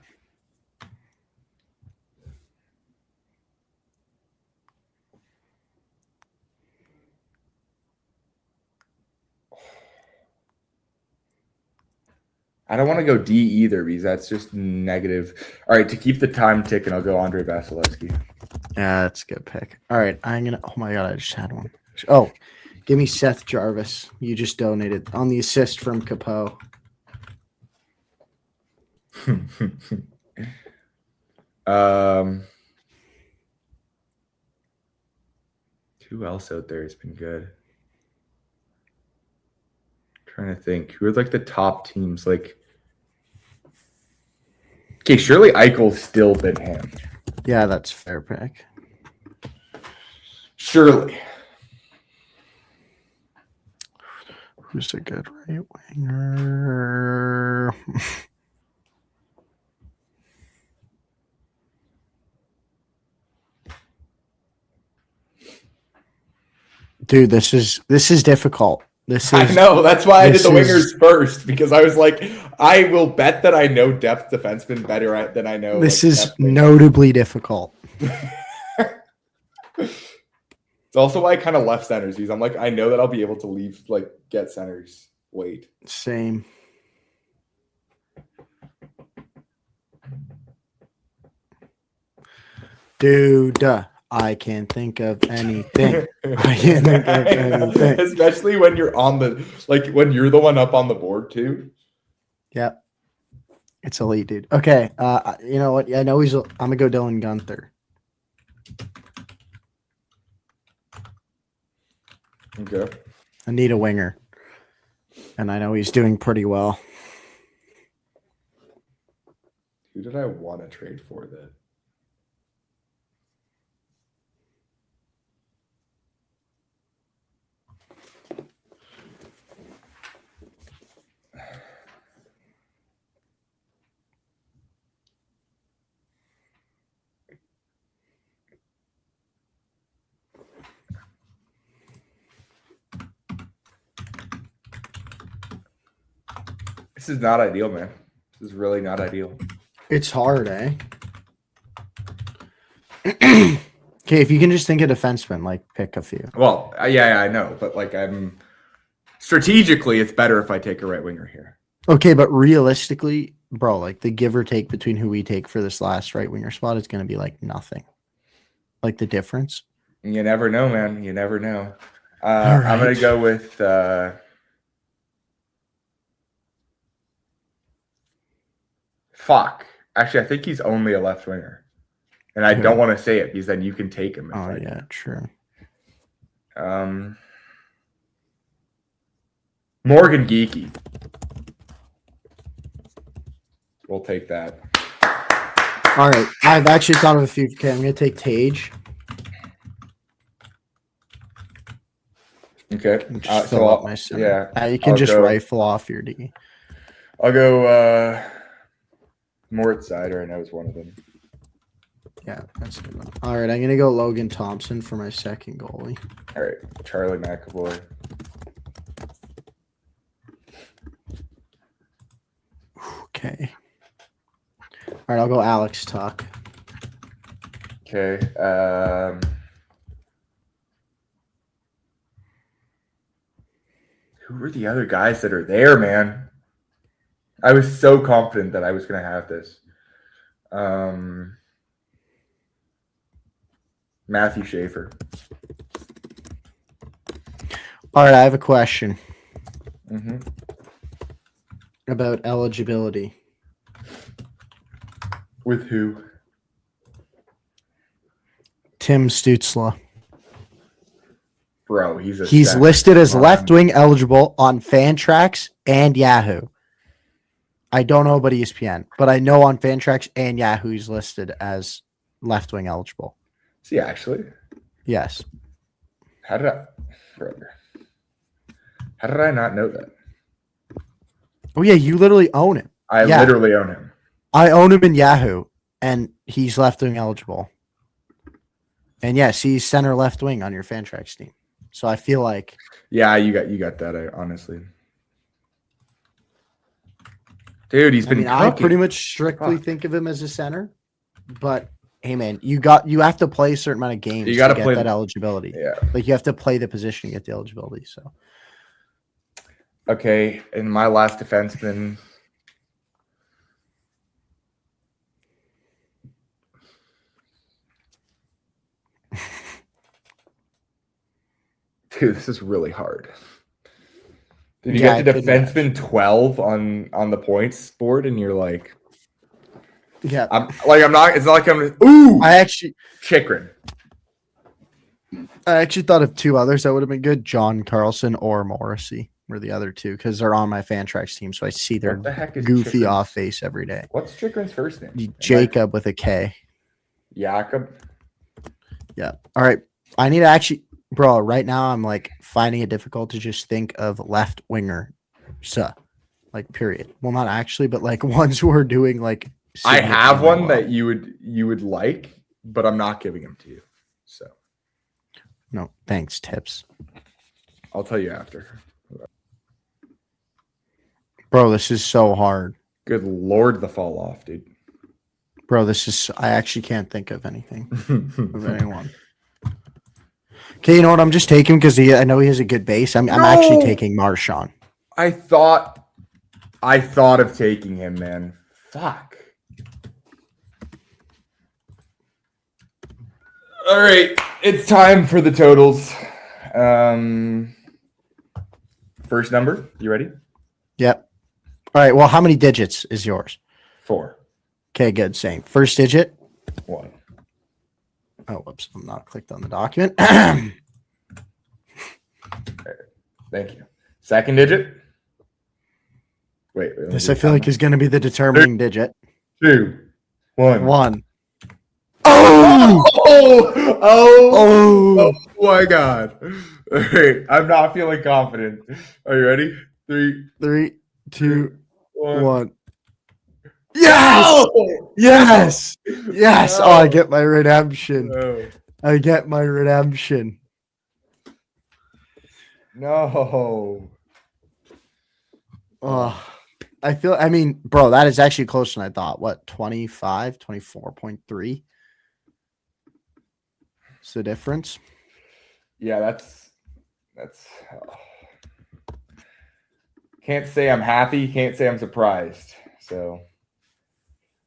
I don't want to go D either because that's just negative. All right, to keep the time ticking, I'll go Andre Vasilevsky. Yeah, that's a good pick. All right, I'm going to – oh, my God, I just had one. Oh, give me Seth Jarvis. You just donated on the assist from Capo. Who else out there has been good? Trying to think. Who are like the top teams? Like, okay, surely Eichel's still been him. Yeah, that's fair pick. Surely. Who's a good right winger? Dude, this is difficult. I know. That's why I did the wingers first, because I was like, I will bet that I know depth defensemen better than I know. This is notably difficult. It's also why I kind of left centers. Because I'm like, I know that I'll be able to leave, like, get centers. Wait. Same. Dude, I can't think of anything. I can't think of anything. Especially when you're on the, like, when you're the one up on the board too. Yep. It's elite, dude. Okay. You know what? I know I'm gonna go Dylan Gunther. Okay. I need a winger. And I know he's doing pretty well. Who did I want to trade for that? This is not ideal, man. This is really not ideal. It's hard, eh? Okay, if you can just think of defenseman, like pick a few. Well, yeah, I know, but like strategically, it's better if I take a right winger here. Okay, but realistically, bro, like the give or take between who we take for this last right winger spot is going to be like nothing. Like the difference. You never know, man. You never know. Right. I'm going to go with fuck. Actually, I think he's only a left winger. And I don't want to say it because then you can take him. Yeah, true. Morgan Geeky. We'll take that. All right. I've actually thought of a few. Okay, I'm going to take Tage. Okay. Just fill up my center. Yeah. You can just rifle off your D. I'll go Moritz Seider. I know is one of them. Yeah, that's a good one. All right, I'm going to go Logan Thompson for my second goalie. All right. Charlie McAvoy. Okay. All right, I'll go Alex Tuck. Okay. Who are the other guys that are there, man? I was so confident that I was going to have this. Matthew Schaefer. All right, I have a question Mm-hmm. about eligibility. With who? Tim Stützle. Bro, he's listed as left wing eligible on Fantrax and Yahoo. I don't know about ESPN, but I know on Fantrax and Yahoo he's listed as left wing eligible. Is he actually? Yes. How did I not know that? Oh yeah, you literally own him. I literally own him. I own him in Yahoo, and he's left wing eligible. And yes, he's center left wing on your Fantrax team. So I feel like you got that. Honestly, dude, he's been. I pretty much strictly think of him as a center, but hey, man, you have to play a certain amount of games to get that eligibility. Yeah, like you have to play the position to get the eligibility. So okay, and my last defenseman. Dude, this is really hard. Did you get to defenseman 12 on the points board, and you're like, yeah, I'm not. It's not like I'm. Ooh, Chikrin. I actually thought of two others that would have been good: John Carlson or Morrissey were the other two because they're on my Fantrax team, so I see their goofy off face every day. What's Chikrin's first name? Jacob with a K. Jacob. Yeah. All right. I need to actually. Bro, right now I'm like finding it difficult to just think of left winger, like period. Well, not actually, but like ones who are doing like. I have one that you would like, but I'm not giving him to you. So. No, thanks. Tips. I'll tell you after. Bro, this is so hard. Good Lord, the fall off, dude. Bro, I actually can't think of anything of anyone. Okay, Okay, you know what? I'm just taking him because I know he has a good base. I'm actually taking Marchand. I thought of taking him, man. Fuck. All right, it's time for the totals. First number, you ready? Yep. All right. Well, how many digits is yours? 4. Okay, good. Same. First digit? 1. Oh, whoops. I'm not clicked on the document. Thank you. Second digit? Wait. This I feel like is going to be the determining digit. 2, 1. 1. Oh my God. All right. I'm not feeling confident. Are you ready? 3, 2, 1. Yes! No! Yes! Yes! No. Oh, I get my redemption. No. I get my redemption. No. Oh, I mean, bro, that is actually closer than I thought. What, 25, 24.3? What's the difference? Yeah, that's can't say I'm happy, can't say I'm surprised. So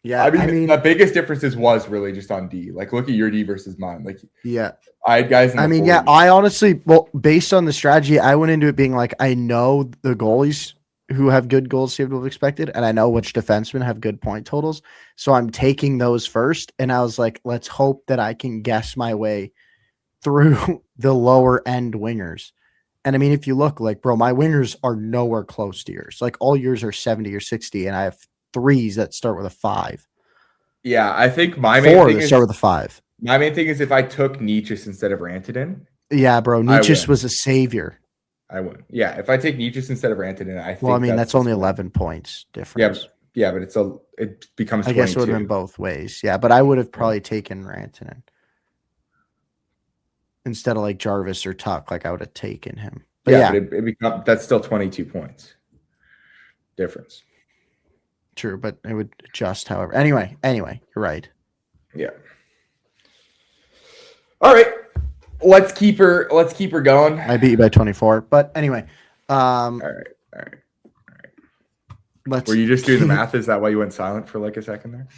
yeah, I mean the biggest differences was really just on D. Like, look at your D versus mine. Like, yeah, I had guys in the 40s. Yeah, I honestly, well, based on the strategy, I went into it being like, I know the goalies who have good goals saved will have expected, and I know which defensemen have good point totals. So I'm taking those first, and I was like, let's hope that I can guess my way through the lower end wingers. And I mean, if you look, like, bro, my wingers are nowhere close to yours. Like, all yours are 70 or 60, and I have 3s that start with a 5. Yeah, I think my main 4 thing that is start with a 5. my main thing is if I took Nietzsche instead of Rantanen. Yeah, bro, Nietzsche was a savior. I wouldn't. Yeah, if I take Nietzsche instead of Rantanen, I think. Well, I mean, that's only 11 points difference. Yeah, but it becomes. I 22. guess it would have been both ways. Yeah, but I would have probably taken Rantanen instead of like Jarvis or Tuck. Like, I would have taken him. But yeah, but that's still 22 points difference. True, but it would adjust. However, anyway, you're right. Yeah. All right. Let's keep her going. I beat you by 24, but anyway. All right. Were you just doing the math? Is that why you went silent for like a second there?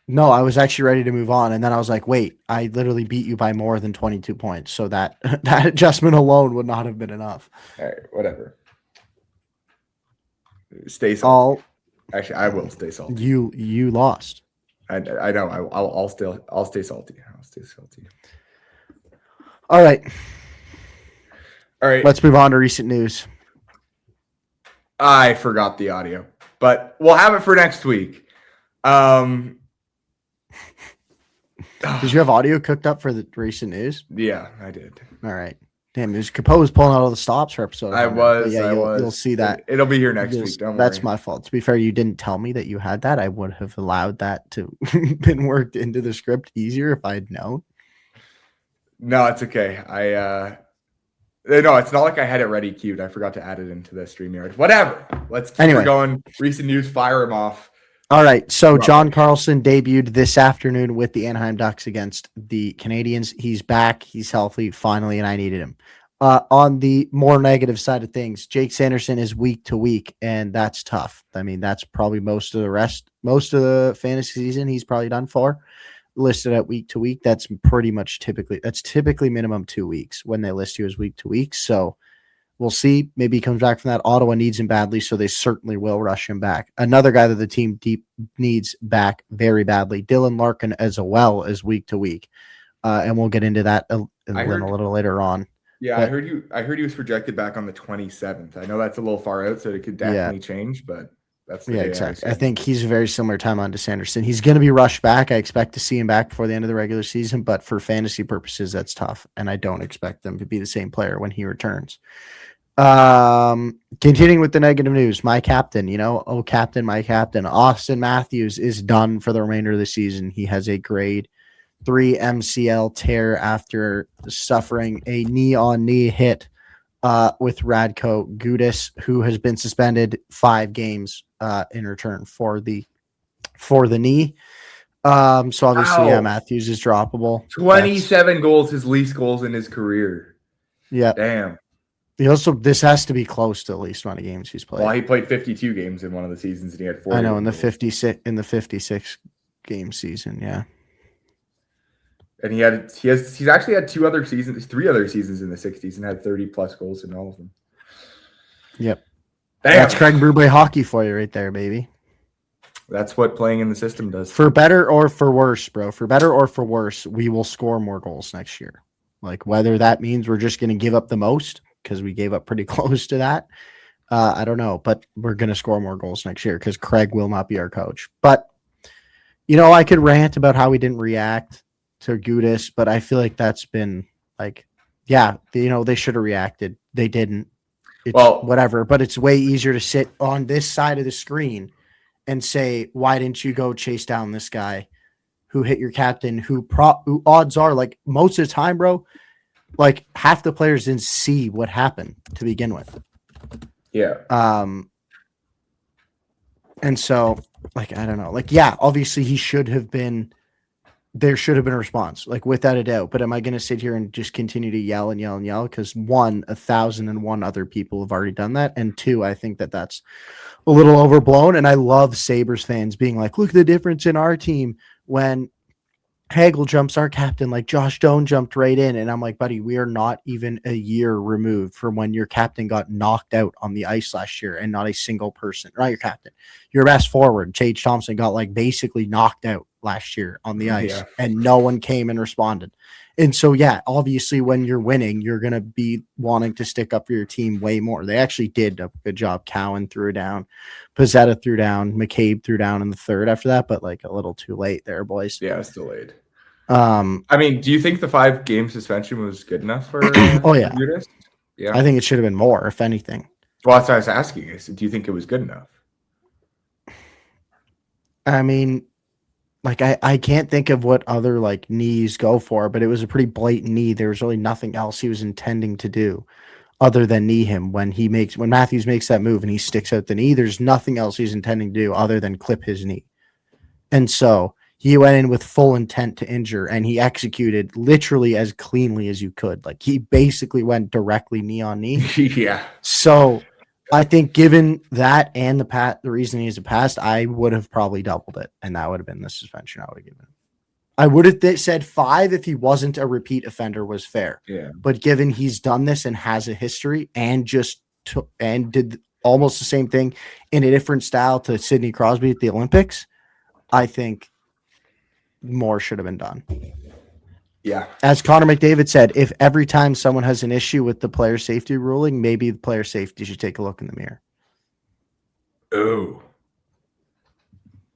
No, I was actually ready to move on, and then I was like, wait, I literally beat you by more than 22 points, so that adjustment alone would not have been enough. All right, whatever. Stay salty. Actually, I will stay salty. You lost. I know. I'll stay salty. I'll stay salty. All right. All right. Let's move on to recent news. I forgot the audio, but we'll have it for next week. Did you have audio cooked up for the recent news? Yeah, I did. All right. Damn, it was Capoe's pulling out all the stops for episode. I was. You'll see that. It'll be here next week. Don't That's worry. my fault. To be fair, you didn't tell me that you had that. I would have allowed that to been worked into the script easier if I had known. No, it's okay. No, it's not like I had it ready queued. I forgot to add it into the StreamYard. Whatever. Let's keep it going. Recent news, fire him off. All right. So John Carlson debuted this afternoon with the Anaheim Ducks against the Canadiens. He's back. He's healthy finally, and I needed him. On the more negative side of things, Jake Sanderson is week to week, and that's tough. I mean, that's probably most of the fantasy season he's probably done for. Listed at week to week. That's typically minimum 2 weeks when they list you as week to week. So we'll see. Maybe he comes back from that. Ottawa needs him badly, so they certainly will rush him back. Another guy that the team needs back very badly, Dylan Larkin, as well as week to week. And we'll get into that a little later on. Yeah, but I heard he was projected back on the 27th. I know that's a little far out, so it could definitely change, but that's the day exactly. I think he's a very similar timeline to Sanderson. He's going to be rushed back. I expect to see him back before the end of the regular season, but for fantasy purposes, that's tough, and I don't expect them to be the same player when he returns. Continuing with the negative news, my captain, my captain, Auston Matthews is done for the remainder of the season. He has a grade 3 MCL tear after suffering a knee-on-knee hit with Radko Gudas, who has been suspended 5 games in return for the knee. So obviously, Wow. Matthews is droppable. 27 goals, his least goals in his career. Yeah. Damn. This has to be close to the least amount of games he's played. Well, he played 52 games in one of the seasons, and he had 40. I know in the 56 game season, yeah. And he's actually had 3 other seasons in the 60s and had 30 plus goals in all of them. Yep. Damn. That's Craig Berube hockey for you right there, baby. That's what playing in the system does. For better or for worse, bro. For better or for worse, we will score more goals next year. Like whether that means we're just going to give up the most, because we gave up pretty close to that. I don't know, but we're going to score more goals next year because Craig will not be our coach. But, I could rant about how we didn't react to Gudas, but I feel like that's been like, they should have reacted. They didn't. It's whatever, but it's way easier to sit on this side of the screen and say, why didn't you go chase down this guy who hit your captain, who odds are, like most of the time, bro, like half the players didn't see what happened to begin with. Yeah. And so, like, I don't know. Like, obviously there should have been a response, like without a doubt. But am I going to sit here and just continue to yell and yell and yell? Because 1,001 other people have already done that. And 2, I think that's a little overblown. And I love Sabres fans being like, look at the difference in our team when Hagel jumps our captain, like Josh Doan jumped right in. And I'm like, buddy, we are not even a year removed from when your captain got knocked out on the ice last year, and not a single person, not your captain, your best forward, Tage Thompson, got like basically knocked out last year on the ice, and no one came and responded. And so, obviously when you're winning, you're going to be wanting to stick up for your team way more. They actually did a good job. Cowan threw down, Pizzetta threw down, McCabe threw down in the third after that, but like a little too late there, boys. Yeah, it's delayed. I mean, do you think the 5-game suspension was good enough for Gudas? Yeah. I think it should have been more, if anything. Well, that's what I was asking. Do you think it was good enough? I mean, like I can't think of what other like knees go for, but it was a pretty blatant knee. There was really nothing else he was intending to do other than knee him when Matthews makes that move and he sticks out the knee. There's nothing else he's intending to do other than clip his knee. And so he went in with full intent to injure, and he executed literally as cleanly as you could. Like he basically went directly knee on knee. Yeah. So I think given that and the reason he's a pass, I would have probably doubled it, and that would have been the suspension I would have given him. I would have said 5 if he wasn't a repeat offender was fair. Yeah. But given he's done this and has a history and did almost the same thing in a different style to Sidney Crosby at the Olympics, I think more should have been done. Yeah. As Connor McDavid said, if every time someone has an issue with the player safety ruling, maybe the player safety should take a look in the mirror. Ooh.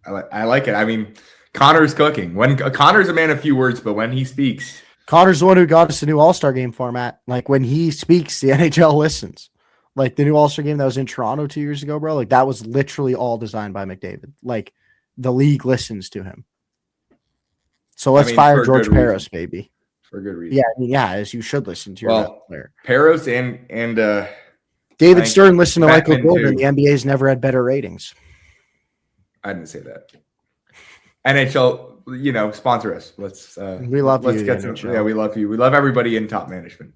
I like it. I mean, Connor's cooking. When Connor's a man of few words, but when he speaks, Connor's the one who got us a new All-Star game format. Like when he speaks, the NHL listens. Like the new All-Star game that was in Toronto 2 years ago, bro. Like that was literally all designed by McDavid. Like the league listens to him. So let's fire George Parros, baby. For good reason. Yeah, as you should listen to your player. Parros and David Stern listened to Michael Jordan. The NBA's never had better ratings. I didn't say that. NHL, sponsor us. We love you. Get some, we love you. We love everybody in top management.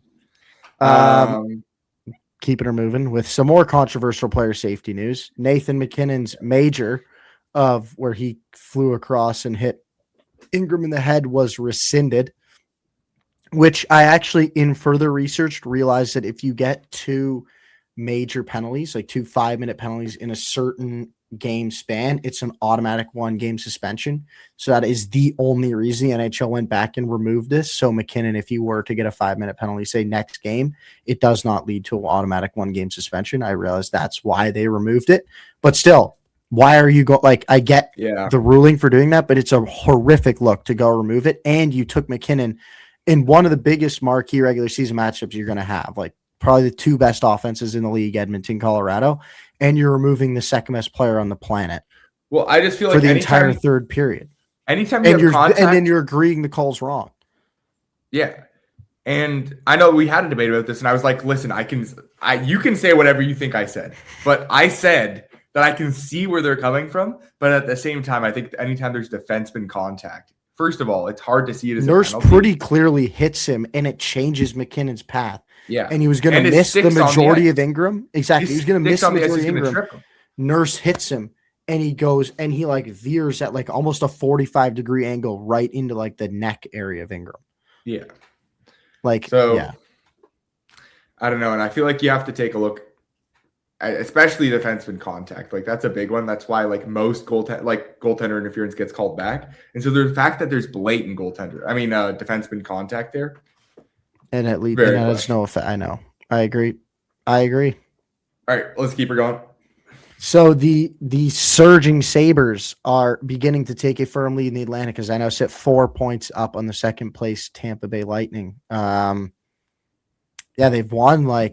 Keeping her moving with some more controversial player safety news. Nathan McKinnon's major of where he flew across and hit Ingram in the head was rescinded, which I actually, in further research, realized that if you get 2 major penalties, like 2 5-minute penalties in a certain game span, it's an automatic 1-game suspension. So that is the only reason the NHL went back and removed this. So McKinnon, if you were to get a 5-minute penalty, say next game, it does not lead to an automatic 1-game suspension. I realized that's why they removed it, but still, why are you I get the ruling for doing that, but it's a horrific look to go remove it. And you took McKinnon in one of the biggest marquee regular season matchups you're going to have, like probably the 2 best offenses in the league, Edmonton, Colorado, and you're removing the second best player on the planet. Well, I just feel for like the entire third period. Anytime you have contact, and then you're agreeing the call's wrong. Yeah. And I know we had a debate about this, and I was like, listen, you can say whatever you think I said, but I said that I can see where they're coming from. But at the same time, I think anytime there's defenseman contact, first of all, it's hard to see it as Nurse a penalty. pretty clearly hits him, and it changes McKinnon's path. Yeah. And he was going to miss the majority of Ingram. Exactly. He was going to miss the majority of Ingram. Nurse hits him, and he goes, and he like veers at like almost a 45-degree angle right into like the neck area of Ingram. Yeah. Like, so, yeah. I don't know. And I feel like you have to take a look, especially defenseman contact. Like, that's a big one. That's why like most goaltender interference gets called back. And so the fact that there's blatant defenseman contact there. And at least there's no effect. I know. I agree. All right, let's keep her going. So the surging Sabres are beginning to take a firm lead in the Atlantic, as I now sit 4 points up on the second place Tampa Bay Lightning. They've won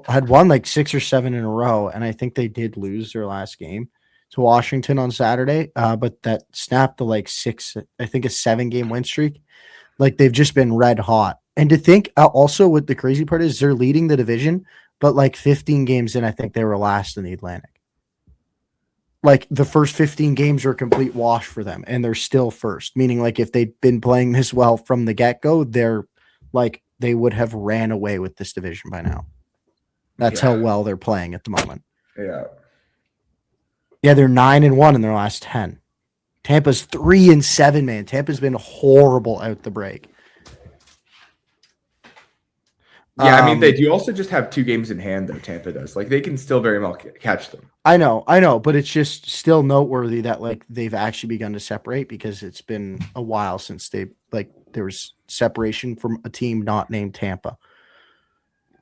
had won like 6 or 7 in a row, and I think they did lose their last game to Washington on Saturday. But that snapped the a 7-game win streak. Like, they've just been red hot. And to think also what the crazy part is, they're leading the division, but like 15 games in, I think they were last in the Atlantic. Like, the first 15 games were a complete wash for them, and they're still first. Meaning, like, if they'd been playing this well from the get-go, they would have ran away with this division by now. That's how well they're playing at the moment. Yeah. Yeah, they're 9-1 in their last 10. Tampa's 3-7, man. Tampa's been horrible out the break. Yeah, I mean, they do also just have 2 games in hand, though, Tampa does. Like, they can still very well catch them. I know, but it's just still noteworthy that, like, they've actually begun to separate, because it's been a while since there was separation from a team not named Tampa.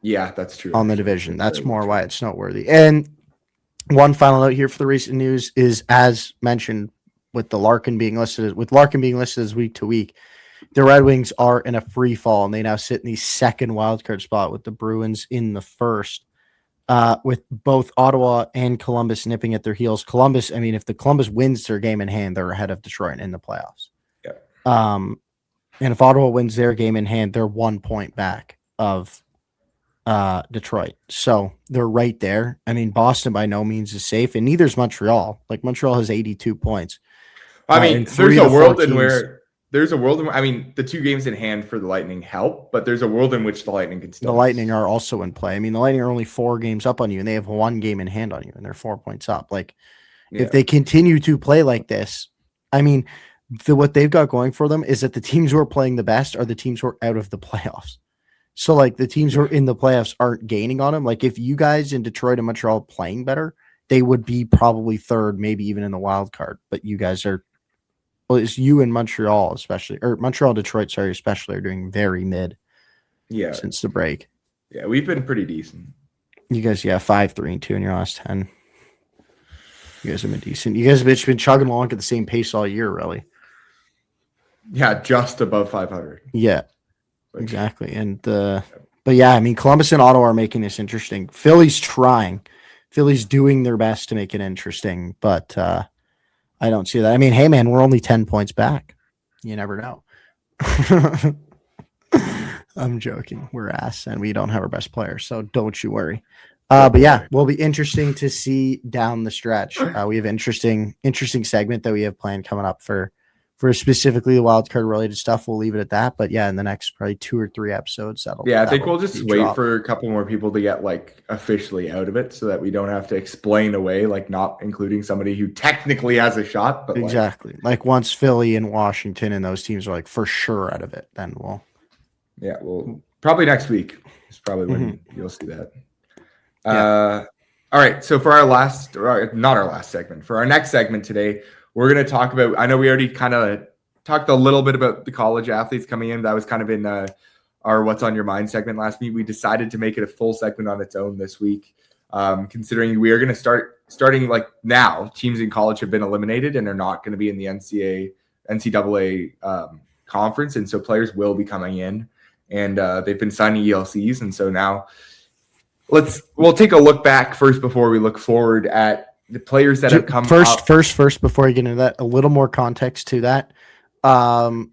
Yeah, that's true. On the division. That's more why it's noteworthy. And one final note here for the recent news is, as mentioned, with Larkin being listed as week to week, the Red Wings are in a free fall, and they now sit in the second wildcard spot with the Bruins in the first, with both Ottawa and Columbus nipping at their heels. Columbus, I mean, if the Columbus wins their game in hand, they're ahead of Detroit in the playoffs. Yeah. And if Ottawa wins their game in hand, they're 1 point back of Detroit. So they're right there. I mean, Boston by no means is safe, and neither is Montreal. Like, Montreal has 82 points. I mean, there's a world in I mean, the 2 games in hand for the Lightning help, but there's a world in which the Lightning can still. The Lightning are also in play. I mean, the Lightning are only 4 games up on you, and they have 1 game in hand on you, and they're 4 points up. Like, if they continue to play like this, I mean, what they've got going for them is that the teams who are playing the best are the teams who are out of the playoffs. So, like, the teams who are in the playoffs aren't gaining on them. Like, if you guys in Detroit and Montreal are playing better, they would be probably third, maybe even in the wild card. But you guys are. Well, it's you and Montreal, especially, or Montreal, Detroit, sorry, especially, are doing very mid. Yeah, since the break. Yeah, we've been pretty decent. You guys, 5-3-2 in your last 10. You guys have been decent. You guys have been chugging along at the same pace all year, really. Yeah, just above 500. Yeah, exactly. And but yeah, I mean, Columbus and Ottawa are making this interesting. Philly's trying. Philly's doing their best to make it interesting, but. I don't see that. I mean, hey, man, we're only 10 points back. You never know. I'm joking. We're ass, and we don't have our best player, so don't you worry. But yeah, will be interesting to see down the stretch. We have interesting segment that we have planned coming up for specifically the wild card related stuff. We'll leave it at that. But yeah, in the next probably 2 or 3 episodes, I think we'll just wait for a couple more people to get like officially out of it, so that we don't have to explain away like not including somebody who technically has a shot. But exactly, like once Philly and Washington and those teams are like for sure out of it, then we'll probably next week is probably when you'll see that. All right, so for our next segment today, we're going to talk about, I know we already kind of talked a little bit about the college athletes coming in. That was kind of in our What's on Your Mind segment last week. We decided to make it a full segment on its own this week, considering we are going to starting like now, teams in college have been eliminated and are not going to be in the NCAA conference. And so players will be coming in, and they've been signing ELCs. And so now we'll take a look back first before we look forward at the players that have come first, before you get into that, a little more context to that. So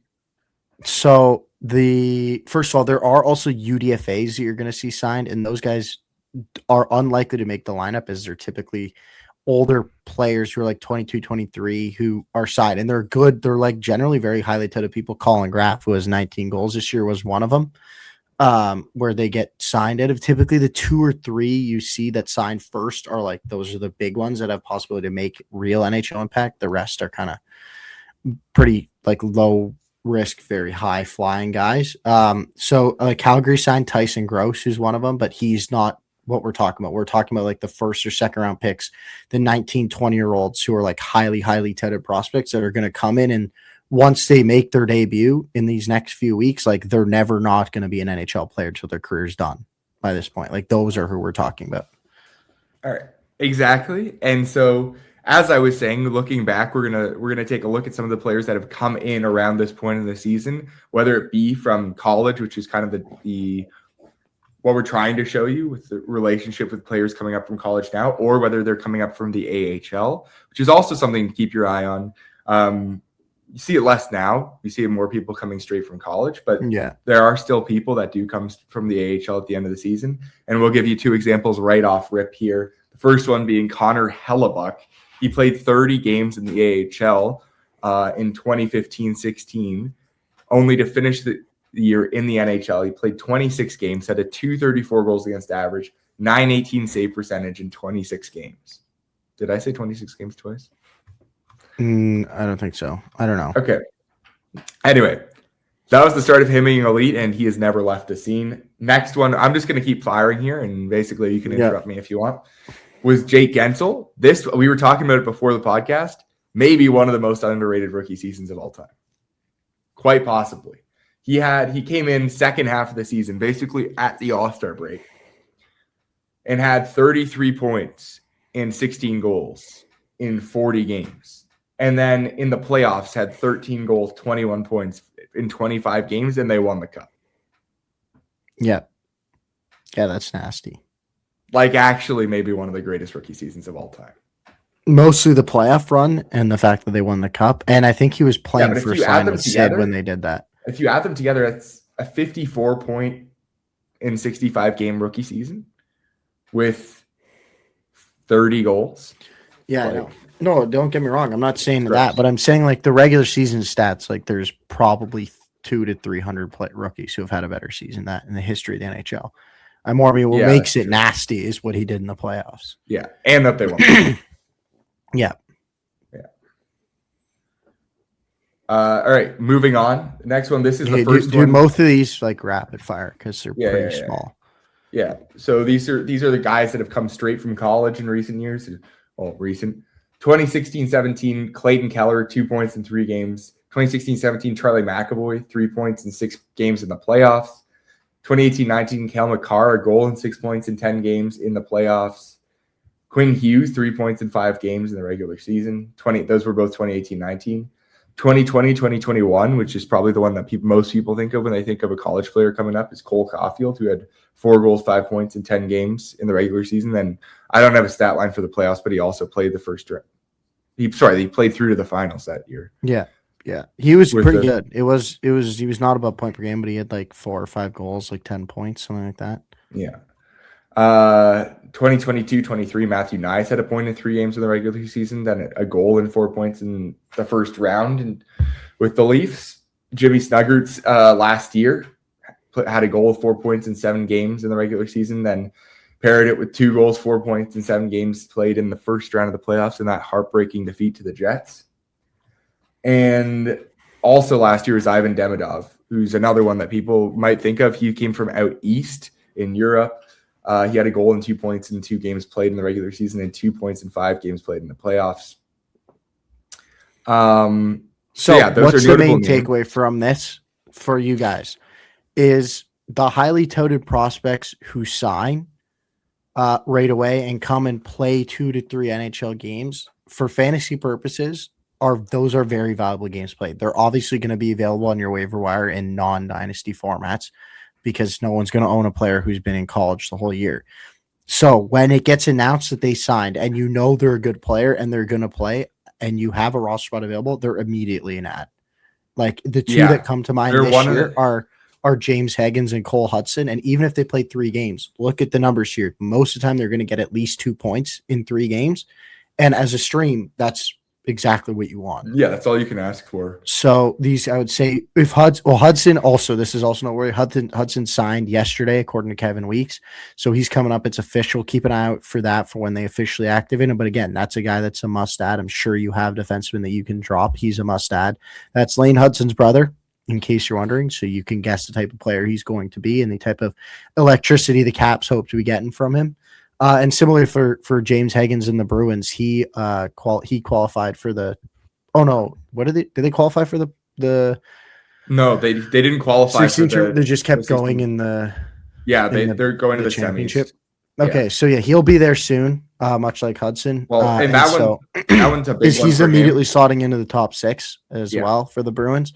first of all, there are also UDFAs that you're going to see signed, and those guys are unlikely to make the lineup, as they're typically older players who are like 22, 23 who are signed, and they're good. They're like generally very highly touted people. Colin Graff, who has 19 goals this year, was one of them. Where they get signed out of. Typically the 2 or 3 you see that sign first are like, those are the big ones that have possibility to make real NHL impact. The rest are kind of pretty like low risk, very high flying guys. So Calgary signed Tyson Gross, who's one of them, but he's not what we're talking about. We're talking about like the first or second round picks, the 19, 20-year-olds who are like highly touted prospects that are going to come in, and once they make their debut in these next few weeks, like they're never not going to be an NHL player until their career's done by this point. Like those are who we're talking about. All right. Exactly. And so as I was saying, looking back, we're gonna take a look at some of the players that have come in around this point in the season, whether it be from college, which is kind of the what we're trying to show you with the relationship with players coming up from college now, or whether they're coming up from the AHL, which is also something to keep your eye on. You see it less now. You see more people coming straight from college, but yeah, there are still people that do come from the AHL at the end of the season. And we'll give you 2 examples right off rip here. The first one being Connor Hellebuck. He played 30 games in the AHL in 2015-16, only to finish the year in the NHL. He played 26 games, had a .234 goals against average, .918 save percentage in 26 games. Did I say 26 games twice? I don't think so. I don't know. Okay. Anyway, that was the start of him being elite, and he has never left the scene. Next one, I'm just going to keep firing here, and basically you can interrupt me if you want, was Jake Gensel. This, we were talking about it before the podcast, maybe one of the most underrated rookie seasons of all time. Quite possibly. He came in second half of the season, basically at the All-Star break, and had 33 points and 16 goals in 40 games. And then in the playoffs had 13 goals, 21 points in 25 games, and they won the cup. Yeah. Yeah, that's nasty. Like actually maybe one of the greatest rookie seasons of all time. Mostly the playoff run and the fact that they won the cup. And I think he was playing first line with Sid when they did that. If you add them together, that's a 54 point in 65 game rookie season with 30 goals. Yeah, I know. No, don't get me wrong. I'm not saying that, but I'm saying like the regular season stats, like there's probably 200 to 300 rookies who have had a better season than that in the history of the NHL. I'm more what makes it nasty is what he did in the playoffs. Yeah, and that they won. Yeah. All right, moving on. The next one. This is the first one. Both of these like rapid fire because they're pretty small. Yeah. So these are the guys that have come straight from college in recent years. Well, recent. 2016-17, Clayton Keller, 2 points in 3 games. 2016-17, Charlie McAvoy, 3 points in 6 games in the playoffs. 2018-19, Cale Makar, a goal and 6 points in 10 games in the playoffs. Quinn Hughes, 3 points in 5 games in the regular season. Those were both 2018-19. 2020-2021, which is probably the one that most people think of when they think of a college player coming up, is Cole Caulfield, who had 4 goals, 5 points in 10 games in the regular season. And I don't have a stat line for the playoffs, but he also played the first round. He played through to the finals that year. Yeah. Yeah. He was pretty good. He was not above point per game, but he had like 4 or 5 goals, like 10 points, something like that. Yeah. 2022-23, Matthew Nyes had a point in 3 games in the regular season, then a goal and 4 points in the first round. And with the Leafs, Jimmy Snuggerud last year had a goal of 4 points in 7 games in the regular season, then paired it with 2 goals, 4 points in 7 games played in the first round of the playoffs in that heartbreaking defeat to the Jets. And also last year was Ivan Demidov, who's another one that people might think of. He came from out east in Europe. He had a goal and 2 points in 2 games played in the regular season and 2 points in 5 games played in the playoffs. So what's the main takeaway from this for you guys is the highly touted prospects who sign right away and come and play 2 to 3 NHL games for fantasy purposes those are very valuable games played. They're obviously going to be available on your waiver wire in non-dynasty formats because no one's going to own a player who's been in college the whole year. So when it gets announced that they signed and you know they're a good player and they're going to play and you have a roster spot available, they're immediately an ad. Like the 2 that come to mind this year are James Higgins and Cole Hudson. And even if they played 3 games, look at the numbers here. Most of the time they're going to get at least 2 points in 3 games. And as a stream, that's exactly what you want. Yeah, that's all you can ask for. So these, I would say, if Hudson also, this is also noteworthy. Hudson signed yesterday, according to Kevin Weeks. So he's coming up. It's official. Keep an eye out for that for when they officially activate him. But again, that's a guy that's a must add. I'm sure you have defensemen that you can drop. He's a must add. That's Lane Hudson's brother, in case you're wondering. So you can guess the type of player he's going to be and the type of electricity the Caps hope to be getting from him. And similarly for James Higgins and the Bruins, he qualified for the. Oh no! What did they qualify for the? No, they didn't qualify. They just kept going in the. Yeah, they're going to the championship. Semis. Okay, so yeah, he'll be there soon. Much like Hudson. Well, and that one's a big one. He's immediately slotting into the top 6 as well for the Bruins,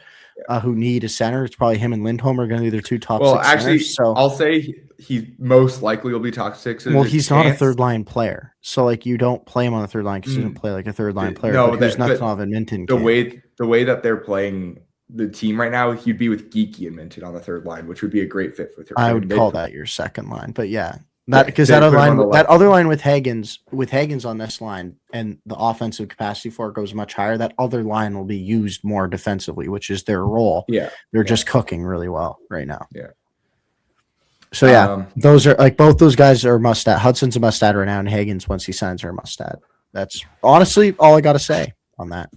who need a center. It's probably him and Lindholm are going to be their 2 top 6 actually, centers, so I'll say he most likely will be top 6. Well, he's not a third line player, so like you don't play him on the third line because he doesn't play like a third line player. No, there's nothing off Edmonton. The way that they're playing the team right now, he'd be with Geeky and Minton on the third line, which would be a great fit for. I would call that your second line, but yeah. That other line with Higgins on this line and the offensive capacity for it goes much higher. That other line will be used more defensively, which is their role. Yeah, they're just cooking really well right now. Yeah. So yeah, those are like both those guys are must add. Hudson's a must add right now, and Higgins once he signs are a must add. That's honestly all I got to say on that.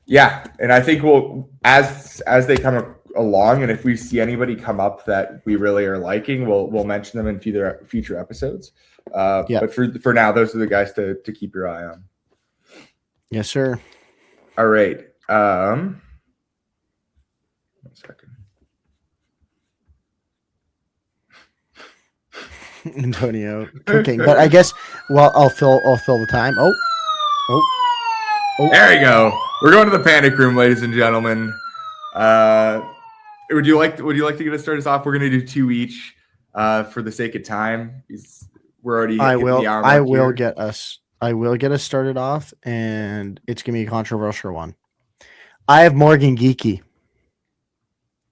Yeah, and I think we'll as they come along, and if we see anybody come up that we really are liking, we'll mention them in future episodes. But for now, those are the guys to keep your eye on. Yes, sir. All right. 1 second. Antonio cooking, but I guess I'll fill the time. Oh, there we go. We're going to the panic room, ladies and gentlemen. Would you like to get us started off? We're going to do 2 each for the sake of time. We're already. I will get us started off, and it's going to be a controversial one. I have Morgan Geeky.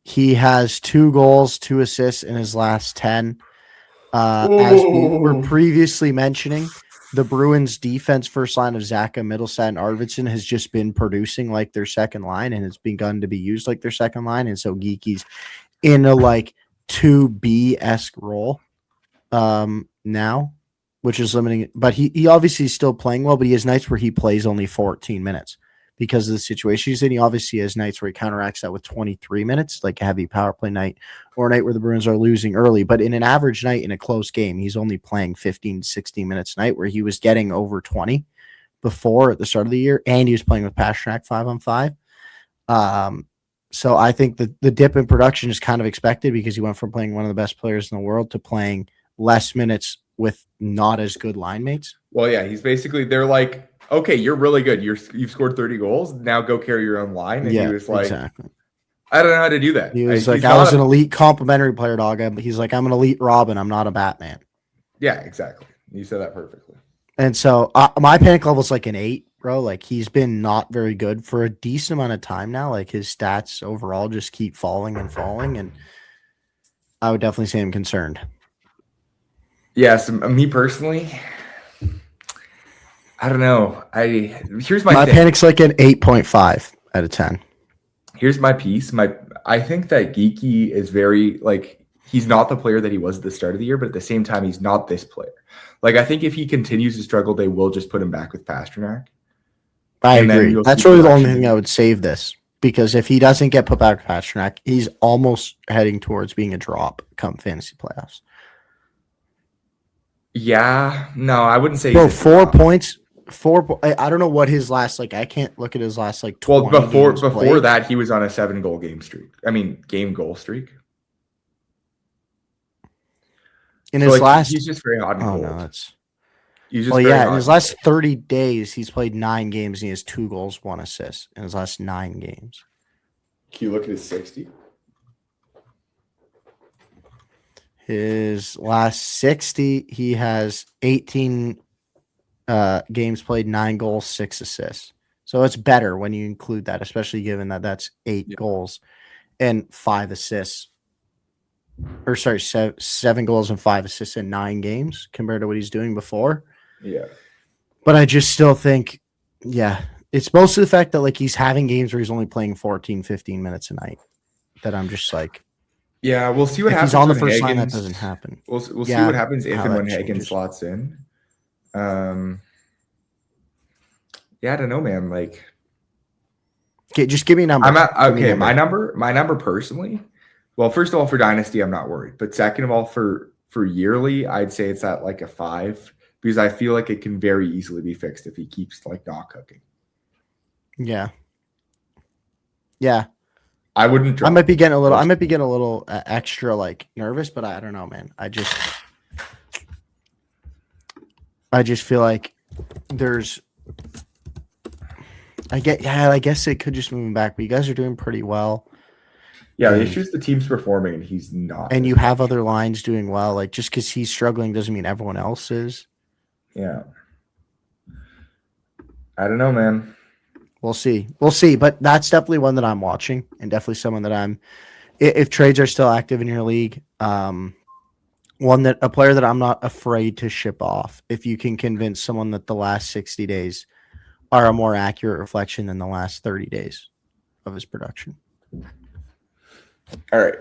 He has 2 goals, 2 assists in his last 10. As we were previously mentioning, the Bruins defense first line of Zaka, Middlestat, and Arvidsson has just been producing like their second line, and it's begun to be used like their second line. And so Geeky's in a like 2B-esque role now, which is limiting. But he obviously is still playing well, but he has nights where he plays only 14 minutes because of the situation he's in. He obviously has nights where he counteracts that with 23 minutes, like a heavy power play night, or a night where the Bruins are losing early. But in an average night in a close game, he's only playing 15 to 16 minutes a night, where he was getting over 20 before at the start of the year, and he was playing with Pastrnak 5-on-5. So I think the dip in production is kind of expected because he went from playing one of the best players in the world to playing less minutes with not as good line mates. Well, yeah, they're like, okay, you're really good. You've scored 30 goals. Now go carry your own line. And he was like, exactly. I don't know how to do that. He was I was an elite complimentary player, dog. He's like, I'm an elite Robin. I'm not a Batman. Yeah, exactly. You said that perfectly. And so my panic level is like an 8, bro. Like he's been not very good for a decent amount of time now. Like his stats overall just keep falling. And I would definitely say I'm concerned. Yes, me personally, I don't know. Here's my thing. Panic's like an 8.5 out of 10. Here's my piece. I think that Geeky is very he's not the player that he was at the start of the year, but at the same time, he's not this player. Like, I think if he continues to struggle, they will just put him back with Pastrnak. I agree. That's really the only thing I would save this, because if he doesn't get put back with Pastrnak, he's almost heading towards being a drop come fantasy playoffs. Yeah, no, I wouldn't say. Bro, 4 points. I don't know what his last I can't look at his last 20 Well, before that, he was on a 7-goal game streak. I mean, game goal streak. In his last, he's just very hot and cold. No, in his last 30 days, he's played 9 games and he has 2 goals, 1 assist in his last 9 games. Can you look at his 60? His last 60, he has 18 games played, 9 goals, 6 assists. So it's better when you include that, especially given that that's 8 goals and 5 assists. Or sorry, 7 goals and 5 assists in 9 games compared to what he's doing before. Yeah. But I just still think, it's mostly the fact that like he's having games where he's only playing 14, 15 minutes a night that I'm just like, yeah, we'll see what if happens. He's on the first line, that doesn't happen. We'll see what happens if and when Hagen slots in. Yeah, I don't know, man. Like, okay, just give me a number. My number personally. Well, first of all, for Dynasty, I'm not worried. But second of all, for yearly, I'd say it's at like a 5 because I feel like it can very easily be fixed if he keeps like not cooking. Yeah. I wouldn't. I might be getting a little extra like nervous, but I don't know, man. I just feel like there's. I guess it could just move him back, but you guys are doing pretty well. Yeah, the issue is the team's performing and he's not. And you have other lines doing well. Like just because he's struggling doesn't mean everyone else is. Yeah. I don't know, man. We'll see. But that's definitely one that I'm watching and definitely someone that if trades are still active in your league, a player that I'm not afraid to ship off. If you can convince someone that the last 60 days are a more accurate reflection than the last 30 days of his production. All right.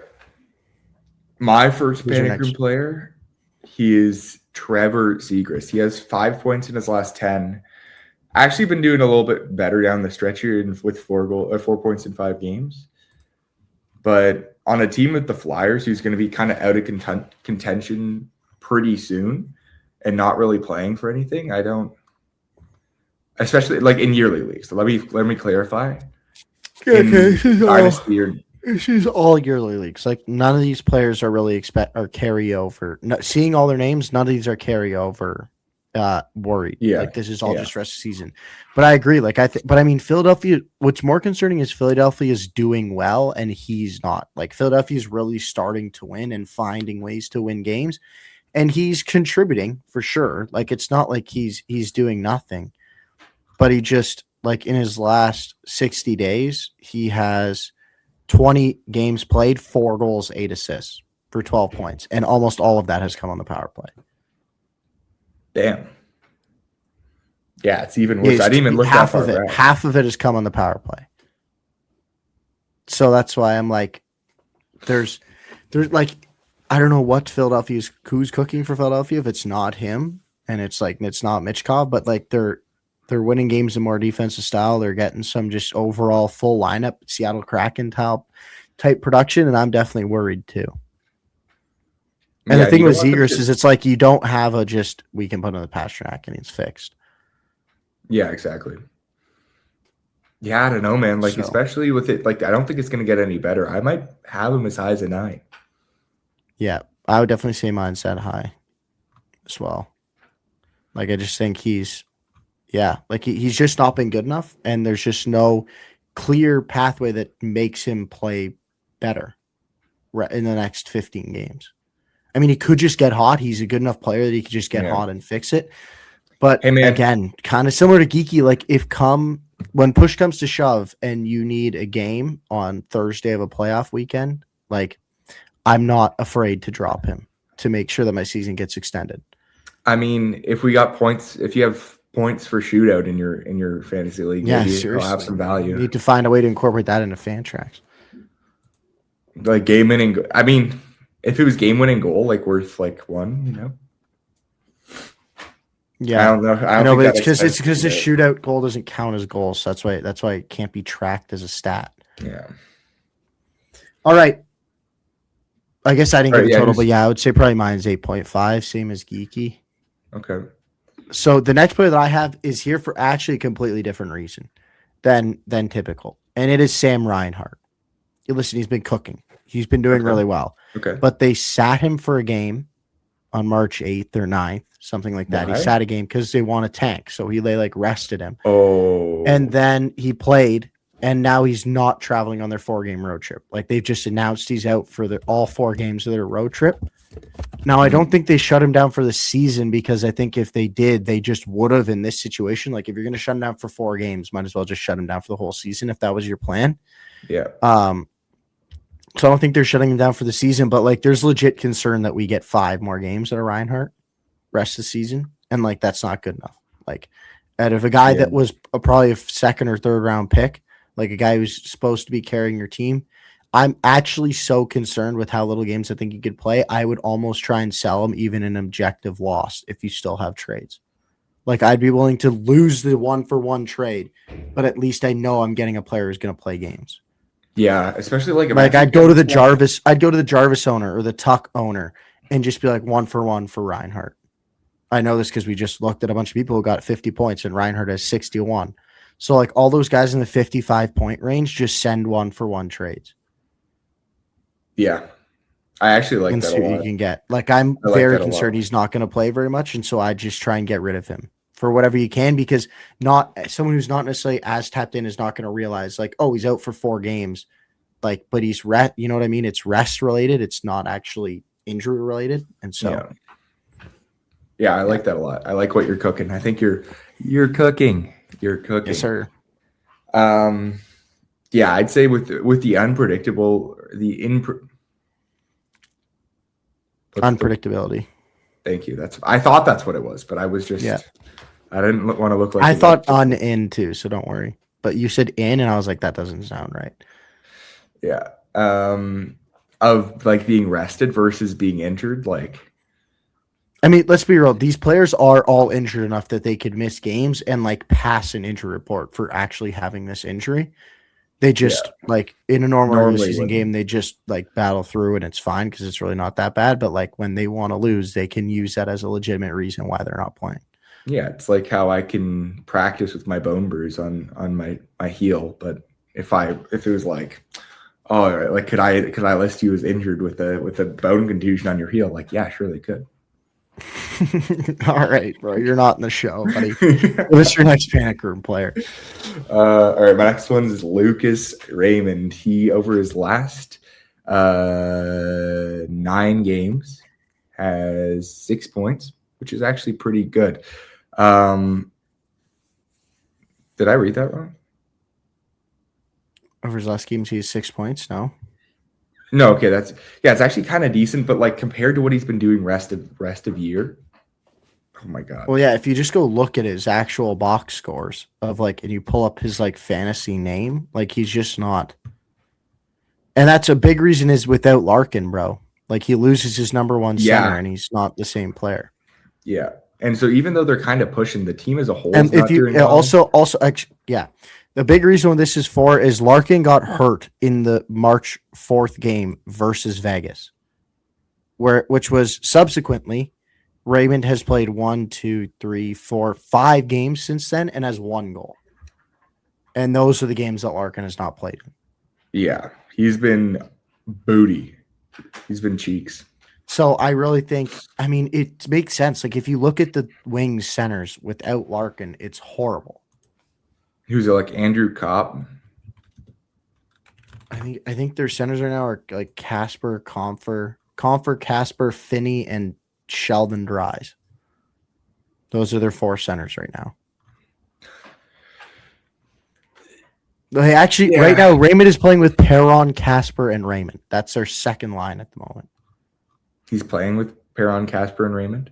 My first panic room player, he is Trevor Zegras. He has 5 points in his last 10. Actually been doing a little bit better down the stretch here with 4 points in 5 games. But on a team with the Flyers, who's going to be kind of out of contention pretty soon and not really playing for anything, I don't. Especially like in yearly leagues. So let me clarify. This is all yearly leagues. Like none of these players are really carryover. No, seeing all their names, none of these are carryover. Worried. Yeah. Like this is all just rest of season. But I agree. Like but I mean, Philadelphia. What's more concerning is Philadelphia is doing well and he's not. Like Philadelphia is really starting to win and finding ways to win games, and he's contributing for sure. Like it's not like he's doing nothing. But he just, like, in his last 60 days, he has 20 games played, 4 goals, 8 assists for 12 points. And almost all of that has come on the power play. Damn. Yeah, it's even worse. I didn't even look that far back. Half of it has come on the power play. So that's why I'm like, there's like, I don't know what who's cooking for Philadelphia if it's not him. And it's like, it's not Michkov, but like they're winning games in more defensive style. They're getting some just overall full lineup, Seattle Kraken type production, and I'm definitely worried too. And the thing with Zegras is it's like you don't have we can put on the Pastrnak and it's fixed. Yeah, exactly. Yeah, I don't know, man. Like, especially with it, like, I don't think it's going to get any better. I might have him as high as a 9. Yeah, I would definitely say mine's that high as well. Like, I just think he's just not been good enough, and there's just no clear pathway that makes him play better in the next 15 games. I mean, he could just get hot. He's a good enough player that he could just get hot and fix it. But again, kind of similar to Geeky, like when push comes to shove and you need a game on Thursday of a playoff weekend, like I'm not afraid to drop him to make sure that my season gets extended. I mean, if we got points, if you have points for shootout in your fantasy league, maybe it'll have some value. You need to find a way to incorporate that into Fantrax. Like game winning. I mean, if it was game winning goal, like worth like 1, you know. Yeah, I don't know. I know, but it's because the shootout goal doesn't count as goals. So that's why it can't be tracked as a stat. Yeah. All right. I guess I didn't give a total, but I would say probably mine's 8.5, same as Geeky. Okay. So the next player that I have is here for actually a completely different reason than typical, and it is Sam Reinhart. Listen, he's been cooking. He's been doing really well. Okay. But they sat him for a game on March 8th or 9th, something like that. Why? He sat a game because they want a tank, so they rested him. Oh. And then he played, and now he's not traveling on their 4-game road trip. Like they've just announced he's out for all 4 games of their road trip. Now, I don't think they shut him down for the season because I think if they did, they just would have in this situation. Like if you're going to shut him down for 4 games, might as well just shut him down for the whole season if that was your plan. Yeah. So I don't think they're shutting him down for the season, but like there's legit concern that we get 5 more games at a Reinhart rest of the season, and like that's not good enough. Like Out of a guy that was probably a second or third round pick, like a guy who's supposed to be carrying your team, I'm actually so concerned with how little games I think he could play. I would almost try and sell him even an objective loss if you still have trades. Like, I'd be willing to lose the 1-for-1 trade, but at least I know I'm getting a player who's going to play games. Yeah, especially like I'd go to the Jarvis owner or the Tuck owner and just be like 1-for-1 for Reinhart. I know this because we just looked at a bunch of people who got 50 points and Reinhart has 61. So like all those guys in the 55 point range, just send 1-for-1 trades. Yeah, I actually like that a lot. You can get. Like, I'm very concerned he's not going to play very much, and so I just try and get rid of him for whatever you can, because not someone who's not necessarily as tapped in is not going to realize like, oh, he's out for 4 games, like, but he's you know what I mean? It's rest related. It's not actually injury related, and so yeah, I like that a lot. I like what you're cooking. I think you're cooking. You're cooking, yes, sir. Yeah, I'd say with the unpredictable, unpredictability. Thank you. I thought that's what it was, but I was just I didn't want to look like I thought in too, so don't worry. But you said in, and I was like, that doesn't sound right. Yeah. Of like being rested versus being injured, like. I mean, let's be real. These players are all injured enough that they could miss games and like pass an injury report for actually having this injury. They just like in a normal season game, they just like battle through and it's fine because it's really not that bad. But like when they want to lose, they can use that as a legitimate reason why they're not playing. Yeah, it's like how I can practice with my bone bruise on my heel, but if it was like, oh, like could I list you as injured with a bone contusion on your heel? Like, yeah, sure they could. All right, bro. You're not in the show, buddy. What's your next panic room player? All right, my next one is Lucas Raymond. He, over his last 9 games, has 6 points, which is actually pretty good. Did I read that wrong? Over his last games, he has 6 points. No, okay, it's actually kind of decent, but like compared to what he's been doing rest of year, oh my god. Well, yeah, if you just go look at his actual box scores of like, and you pull up his like fantasy name, like he's just not. And that's a big reason is without Larkin, bro. Like he loses his number 1 center, and he's not the same player. Yeah, and so even though they're kind of pushing the team as a whole, and if you also actually, yeah. The big reason what this is for is Larkin got hurt in the March 4th game versus Vegas, which was subsequently Raymond has played 1, 2, 3, 4, 5 games since then and has 1 goal. And those are the games that Larkin has not played in. Yeah, he's been booty. He's been cheeks. So I really think, I mean, it makes sense. Like if you look at the wings centers without Larkin, it's horrible. Who's like Andrew Kopp? I think their centers right now are like Casper, Comfer, Casper, Finney, and Sheldon Dries. Those are their 4 centers right now. They actually right now Raymond is playing with Perron, Casper, and Raymond. That's their second line at the moment. He's playing with Perron, Casper, and Raymond.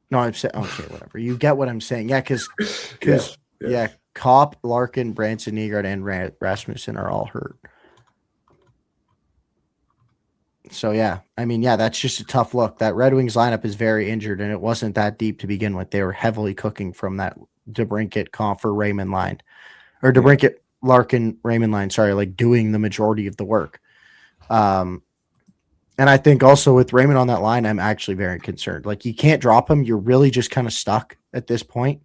No, I'm saying okay, whatever. You get what I'm saying, yeah, because Kopp, Larkin, Branson, Nygaard, and Rasmussen are all hurt. So yeah, I mean, yeah, that's just a tough look. That Red Wings lineup is very injured, and it wasn't that deep to begin with. They were heavily cooking from that DeBrincat, Comfer, Raymond line, or DeBrincat, Larkin, Raymond line. Sorry, like doing the majority of the work. And I think also with Raymond on that line, I'm actually very concerned. Like you can't drop him. You're really just kind of stuck at this point.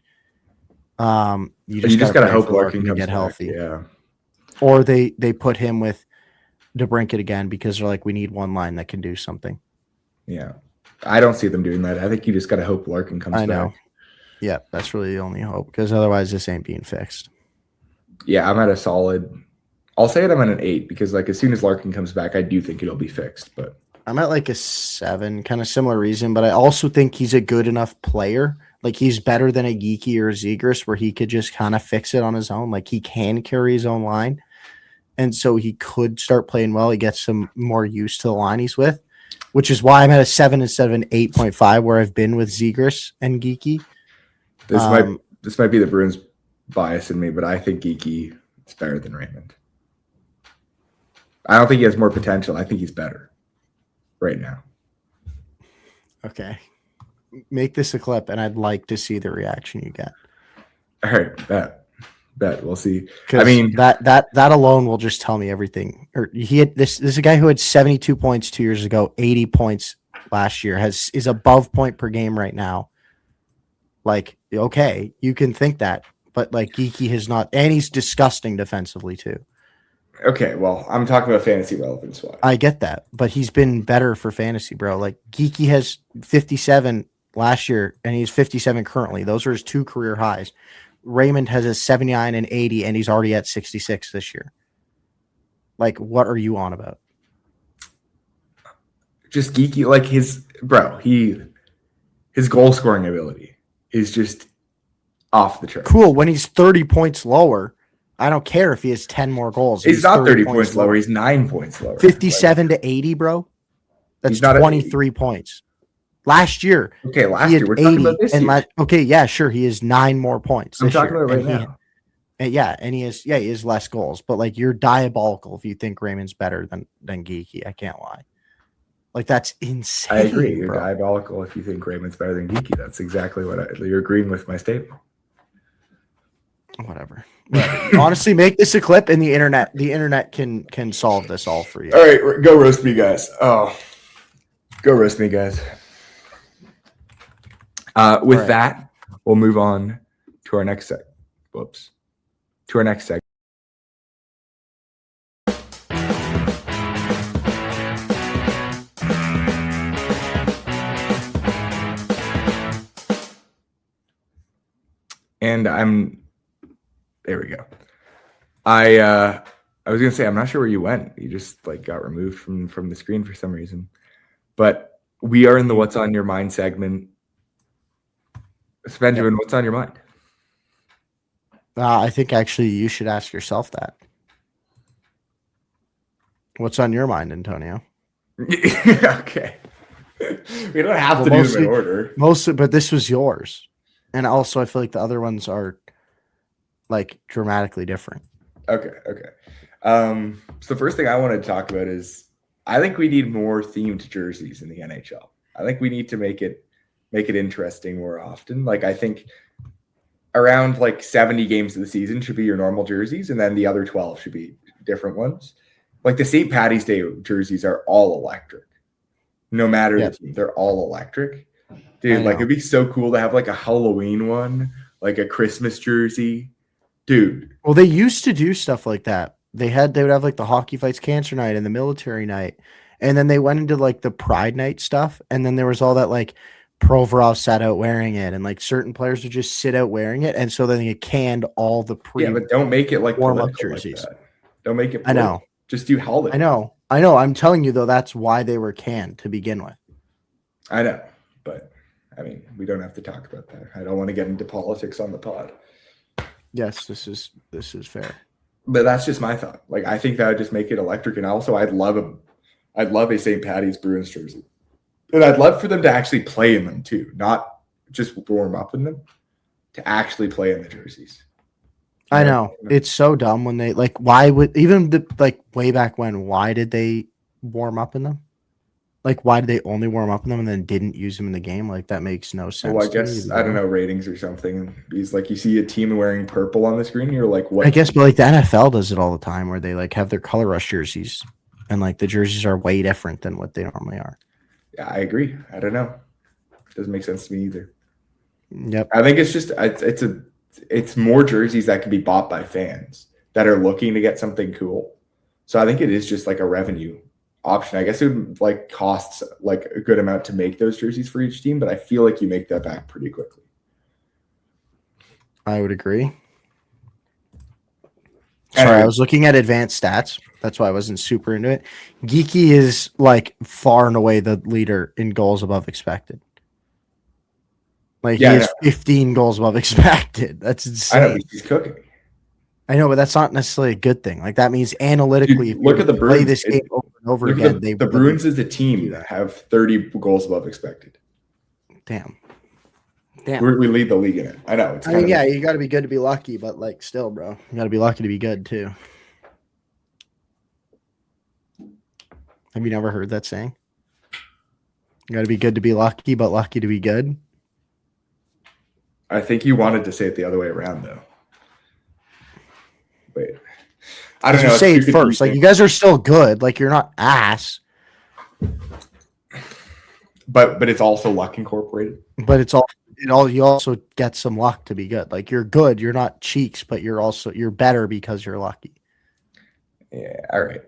You just gotta hope Larkin can get healthy. Yeah. Or they put him with DeBrincat again because they're like, we need one line that can do something. Yeah. I don't see them doing that. I think you just gotta hope Larkin comes back. I know. Yeah, that's really the only hope because otherwise this ain't being fixed. Yeah, I'm at a solid. I'll say it. I'm at an 8 because like as soon as Larkin comes back, I do think it'll be fixed. But I'm at like a 7, kind of similar reason. But I also think he's a good enough player. Like he's better than a Geeky or a Zegras where he could just kind of fix it on his own. Like he can carry his own line, and so he could start playing well. He gets some more used to the line he's with, which is why I'm at a 7 instead of an 8.5 where I've been with Zegras and Geeky. This might be the Bruins bias in me, but I think Geeky is better than Raymond. I don't think he has more potential. I think he's better right now. Okay. Make this a clip, and I'd like to see the reaction you get. All right, bet. We'll see. I mean, that alone will just tell me everything. Or this is a guy who had 72 points 2 years ago, 80 points last year, is above point per game right now. Like, okay, you can think that, but like Geeky has not, and he's disgusting defensively too. Okay, well, I'm talking about fantasy relevance. I get that, but he's been better for fantasy, bro. Like Geeky has 57 last year, and he's 57 currently. Those are his 2 career highs. Raymond has a 79 and 80, and he's already at 66 this year. Like, what are you on about? Just Geeky, like his goal scoring ability is just off the chart. Cool. When he's 30 points lower, I don't care if he has 10 more goals. He's not 30 points lower. He's 9 points lower. 57 to 80, bro. That's 23 points. Last year. Okay, last year. We're talking about this year. Okay, yeah, sure. He has 9 more points. I'm talking about right now. And he has less goals. But like, you're diabolical if you think Raymond's better than Geeky. I can't lie. Like, that's insane. I agree. You're diabolical if you think Raymond's better than Geeky. That's exactly you're agreeing with my statement. Whatever. Honestly, make this a clip, and the internet can solve this all for you. All right, go roast me, guys. Oh, go roast me, guys. With that, we'll move on to our next segment. To our next segment. And there we go. I was gonna say, I'm not sure where you went. You just like got removed from the screen for some reason. But we are in the What's on Your Mind segment. Benjamin, what's on your mind? I think actually you should ask yourself that. What's on your mind, Antonio? Okay. We don't have to do them in order. Mostly, but this was yours. And also, I feel like the other ones are like dramatically different. Okay. So the first thing I want to talk about is I think we need more themed jerseys in the NHL. I think we need to make it interesting more often. Like, I think around like 70 games of the season should be your normal jerseys, and then the other 12 should be different ones. Like the St. Paddy's Day jerseys are all electric. No matter the team, they're all electric. Dude, like it'd be so cool to have like a Halloween one, like a Christmas jersey. Dude. Well, they used to do stuff like that. They would have like the Hockey Fights Cancer Night and the Military Night. And then they went into like the Pride Night stuff. And then there was all that like Provorov sat out wearing it, and like certain players would just sit out wearing it. And so then they canned all the but don't make it like warm-up jerseys. Like don't make it. I know. Just do holiday. I know. I'm telling you though, that's why they were canned to begin with. I know, but I mean, we don't have to talk about that. I don't want to get into politics on the pod. Yes, this is fair. But that's just my thought. Like, I think that would just make it electric, and also I'd love a St. Paddy's Bruins jersey, and I'd love for them to actually play in them too, not just warm up in them, to actually play in the jerseys. I know. It's so dumb when they like. Why would even way back when? Why did they warm up in them? Like, why did they only warm up in them and then didn't use them in the game? Like, that makes no sense. Well, I guess, I don't know, ratings or something. He's like, you see a team wearing purple on the screen, you're like, what? I guess, but like the NFL does it all the time where they like have their color rush jerseys and like the jerseys are way different than what they normally are. Yeah, I agree. I don't know. It doesn't make sense to me either. Yep. I think it's just, it's more jerseys that can be bought by fans that are looking to get something cool. So I think it is just like a revenue option. I guess it would like costs like a good amount to make those jerseys for each team, but I feel like you make that back pretty quickly. I would agree. Sorry, I was looking at advanced stats. That's why I wasn't super into it. Geeky is like far and away the leader in goals above expected. Like he has 15 goals above expected. That's insane. I know, he's cooking. I know, but that's not necessarily a good thing. Like that means analytically, dude, look at the Bruins. Play this game over and over again. The Bruins is a team that have 30 goals above expected. Damn. Damn. We lead the league in it. I know. It's I mean, yeah, you got to be good to be lucky, but like, still, bro, you got to be lucky to be good too. Have you never heard that saying? You got to be good to be lucky, but lucky to be good. I think you wanted to say it the other way around, though. Wait, I don't know. You say it first. Like, you guys are still good. Like, you're not ass. But it's also luck incorporated. But it's all. You also get some luck to be good. Like, you're good. You're not cheeks, but you're better because you're lucky. Yeah. All right.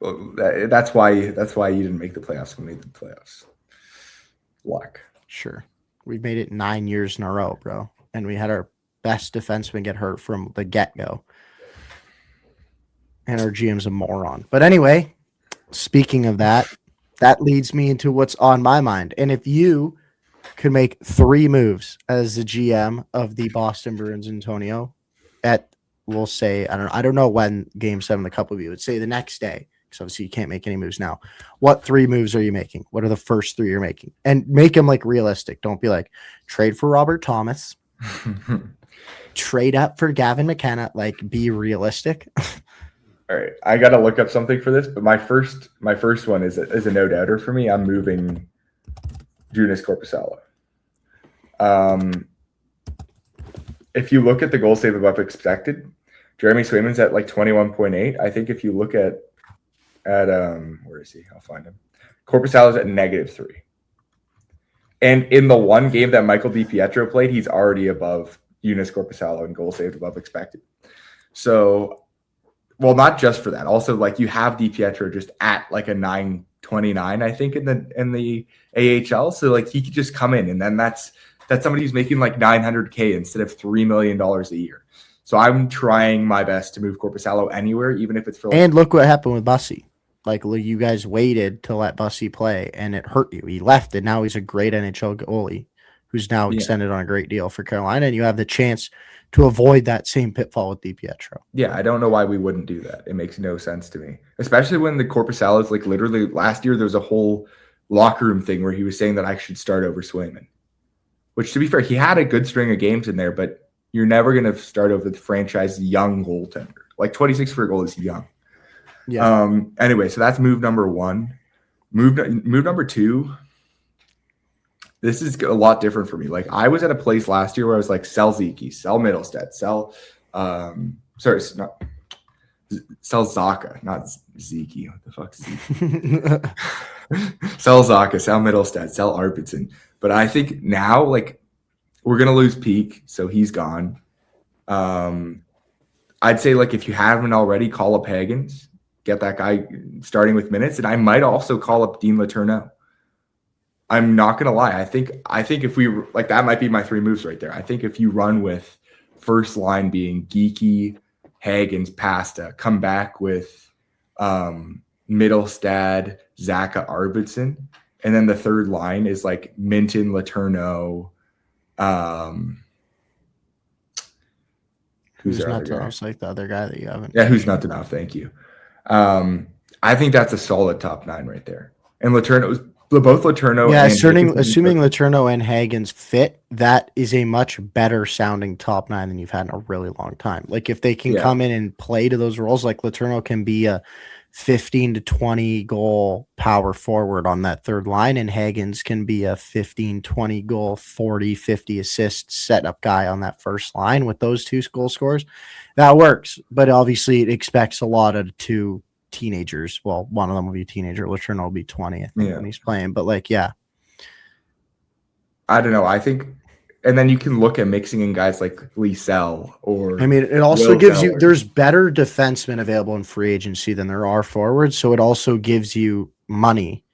Well, that's why you didn't make the playoffs. We made the playoffs. Luck. Sure. We've made it 9 years in a row, bro. And we had our best defenseman get hurt from the get-go. And our GM's a moron. But anyway, speaking of that, that leads me into what's on my mind. And if you could make 3 moves as the GM of the Boston Bruins, Antonio, at, we'll say, I don't know when Game 7 the Cup will be. Let's say the next day, because obviously you can't make any moves now. What 3 moves are you making? What are the first 3 you're making? And make them like realistic. Don't be like, trade for Robert Thomas. Trade up for Gavin McKenna. Like, be realistic. All right, I got to look up something for this, but my first one is a no doubter for me. I'm moving Joonas Korpisalo. If you look at the goal save above expected, Jeremy Swayman's at like 21.8. I think if you look at where is he? I'll find him. Korpisalo's at -3. And in the one game that Michael DiPietro played, he's already above Joonas Korpisalo and goal saved above expected. So, well, not just for that. Also, like, you have DiPietro just at like a 929, I think, in the AHL. So like, he could just come in, and then that's somebody who's making like $900K instead of $3 million a year. So I'm trying my best to move Korpisalo anywhere, even if it's for. And look what happened with Bussy. Like, you guys waited to let Bussy play, and it hurt you. He left, and now he's a great NHL goalie who's now extended on a great deal for Carolina, and you have the chance to avoid that same pitfall with DiPietro. Yeah, I don't know why we wouldn't do that. It makes no sense to me, especially when the Korpisalo is like, literally last year there was a whole locker room thing where he was saying that I should start over Swayman, which, to be fair, he had a good string of games in there, but you're never going to start over the franchise young goaltender. Like, 26 for a goal is young. Yeah. Anyway, so that's move number 1. Move number 2. This is a lot different for me. Like, I was at a place last year where I was like, sell Zeke, sell Middlestead, sell Zaka, not Zeke. What the fuck's Zeke? Sell Zaka, sell Middlestead, sell Arvidsson. But I think now, like, we're gonna lose Peak, so he's gone. I'd say, like, if you haven't already, call up Hagens, get that guy starting with minutes, and I might also call up Dean Letourneau. I'm not gonna lie. I think if we, like, that might be my 3 moves right there. I think if you run with first line being Geeky, Hagens, Pasta, come back with Middlestad, Zaka, Arvidsson, and then the third line is like Minton, Letourneau. Who's not enough? Like the other guy that you haven't. Yeah, who's not enough? Thank you. I think that's a solid top 9 right there. And Letourneau, both Letourneau. Yeah, assuming Letourneau and Hagens fit, that is a much better sounding top 9 than you've had in a really long time. Like, if they can come in and play to those roles, like Letourneau can be a 15 to 20 goal power forward on that third line, and Hagens can be a 15, 20 goal, 40, 50 assist setup guy on that first line with those 2 goal scorers. That works, but obviously it expects a lot of 2 teenagers. Well, one of them will be a teenager. Letourneau will be 20, I think, when he's playing. But, like, yeah. I don't know. I think, and then you can look at mixing in guys like Liesel or. I mean, it also gives you. There's better defensemen available in free agency than there are forwards, so it also gives you money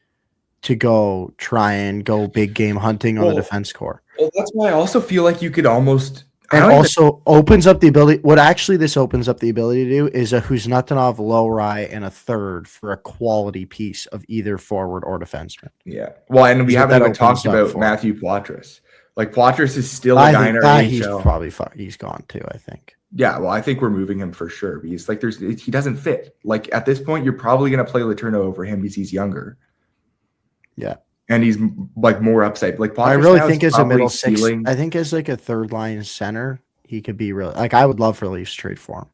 to go try and go big game hunting on the defense core. Well, that's why I also feel like you could almost. And also opens up the ability. What actually this opens up the ability to do is a Huznatanov, Lowry, and a third for a quality piece of either forward or defenseman. Yeah. Well, and we haven't even talked about Matthew Poitras. Like, Poitras is still a guy in our NHL. He's probably he's gone too, I think. Yeah, well, I think we're moving him for sure because, like, he doesn't fit. Like, at this point, you're probably going to play Letourneau over him because he's younger. Yeah. and he's like more upside. Like I really think as a middle six, I think as like a third line center, he could be really like. I would love for Leafs trade for him.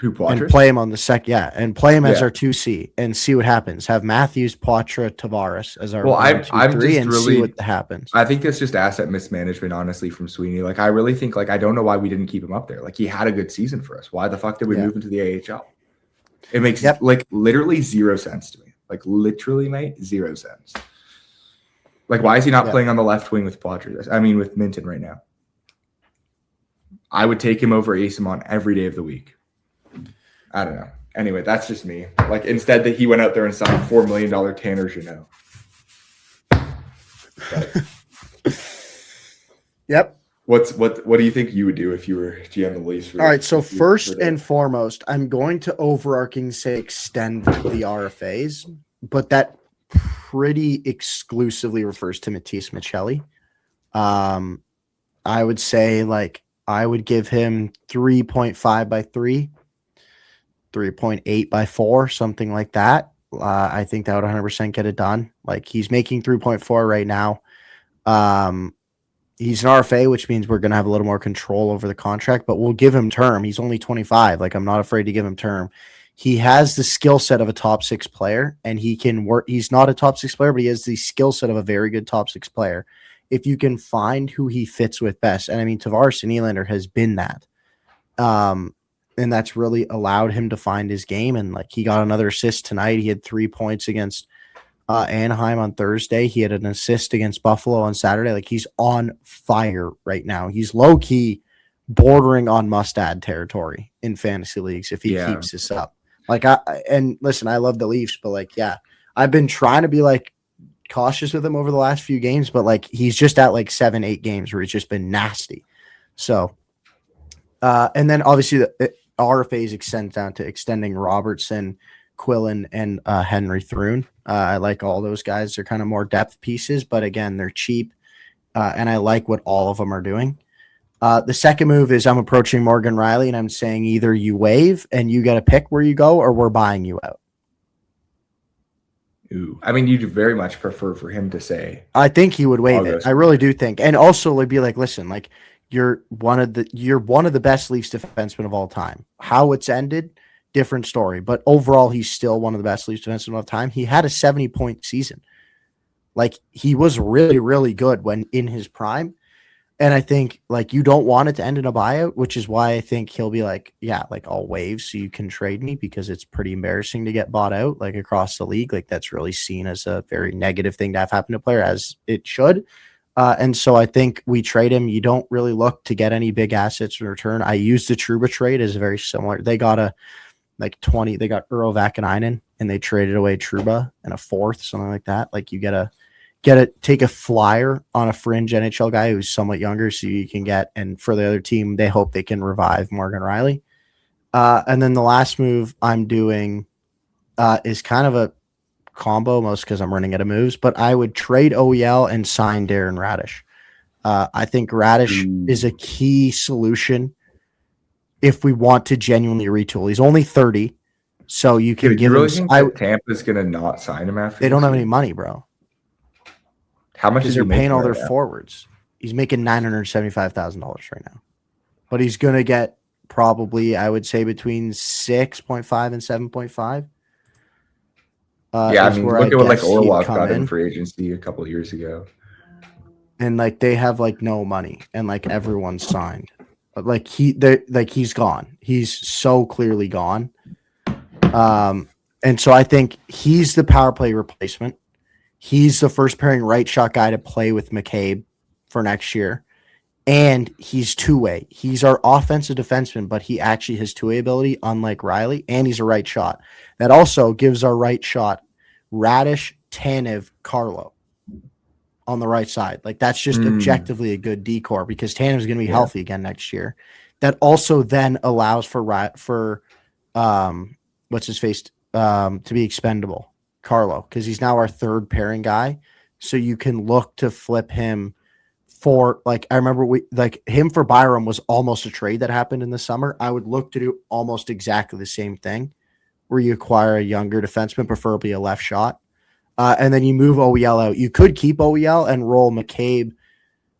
And play him on the and play him as our 2C and see what happens. Have Matthews, Poitras, Tavares as our 1, 2, 3 and really, see what happens. I think it's just asset mismanagement, honestly, from Sweeney. Like, I really think, like, I don't know why we didn't keep him up there. Like, he had a good season for us. Why the fuck did we move into the AHL? It makes like literally 0 sense to me. Like, literally, mate, 0 sense. Like, why is he not playing on the left wing with Poitras? I mean, with Minton right now. I would take him over Asimon every day of the week. I don't know. Anyway, that's just me. Like, instead that he went out there and signed $4 million Tanner Jeannot. Yep. What do you think you would do if you were GM of the Leafs? All right. So first and foremost, I'm going to overarching say extend the RFAs, but that pretty exclusively refers to Matisse Michelli. I would say like I would give him 3.5 by 3. 3.8 by 4, something like that. I think that would 100% get it done. Like he's making 3.4 right now. He's an RFA, which means we're going to have a little more control over the contract, but we'll give him term. He's only 25. Like I'm not afraid to give him term. He has the skill set of a top 6 player and he can work. He's not a top 6 player, but he has the skill set of a very good top 6 player. If you can find who he fits with best. And I mean, Tavares and Nylander has been that. And that's really allowed him to find his game. And like he got another assist tonight. He had 3 points against Anaheim on Thursday. He had an assist against Buffalo on Saturday. Like he's on fire right now. He's low key bordering on must add territory in fantasy leagues if he keeps this up. Like and listen, I love the Leafs, but like, I've been trying to be like cautious with him over the last few games, but like he's just at like 7-8 games where he's just been nasty. So, and then obviously the RFAs extend down to extending Robertson, Quillen, and Henry Thrun. I like all those guys. They're kind of more depth pieces, but again, they're cheap, and I like what all of them are doing. The second move is I'm approaching Morgan Riley, and I'm saying either you waive and you get to pick where you go, or we're buying you out. Ooh. I mean, you'd very much prefer for him to say. I think he would waive it. I really do think, and also like be like, listen, like. You're one of the best Leafs defensemen of all time. How it's ended, different story. But overall, he's still one of the best Leafs defensemen of all time. He had a 70-point season. Like he was really, really good when in his prime. And I think like you don't want it to end in a buyout, which is why I think he'll be like, like I'll waive so you can trade me because it's pretty embarrassing to get bought out like across the league. Like that's really seen as a very negative thing to have happen to a player as it should. And so I think we trade him. You don't really look to get any big assets in return. I used the Trouba trade as very similar. They got they got Urho Vakanainen and they traded away Trouba and a 4th, something like that. Like you take a flyer on a fringe NHL guy who's somewhat younger so you can get, and for the other team, they hope they can revive Morgan Riley. And then the last move I'm doing is kind of a combo, most because I'm running out of moves, but I would trade OEL and sign Darren Radish. I think Radish is a key solution if we want to genuinely retool. He's only 30, so you can give him. Think Tampa's going to not sign him after? They don't have any money, bro. How much is they're paying all their forwards? He's making $975,000 right now, but he's going to get probably, I would say, between 6.5 and 7.5. I mean, look at what like Orlov got in free agency a couple of years ago, and like they have like no money, and like everyone's signed, but like he's gone. He's so clearly gone, and so I think he's the power play replacement. He's the first pairing right shot guy to play with McCabe for next year, and he's two-way. He's our offensive defenseman, but he actually has two-way ability, unlike Riley, and he's a right shot. That also gives our right shot Radish, Tanev, Carlo on the right side. Like that's just objectively a good decor because Tanev's going to be healthy again next year. That also then allows for what's his face to be expendable, Carlo, because he's now our third pairing guy. So you can look to flip him for like I remember him for Byram was almost a trade that happened in the summer. I would look to do almost exactly the same thing, where you acquire a younger defenseman, preferably a left shot, And then you move OEL out. You could keep OEL and roll McCabe,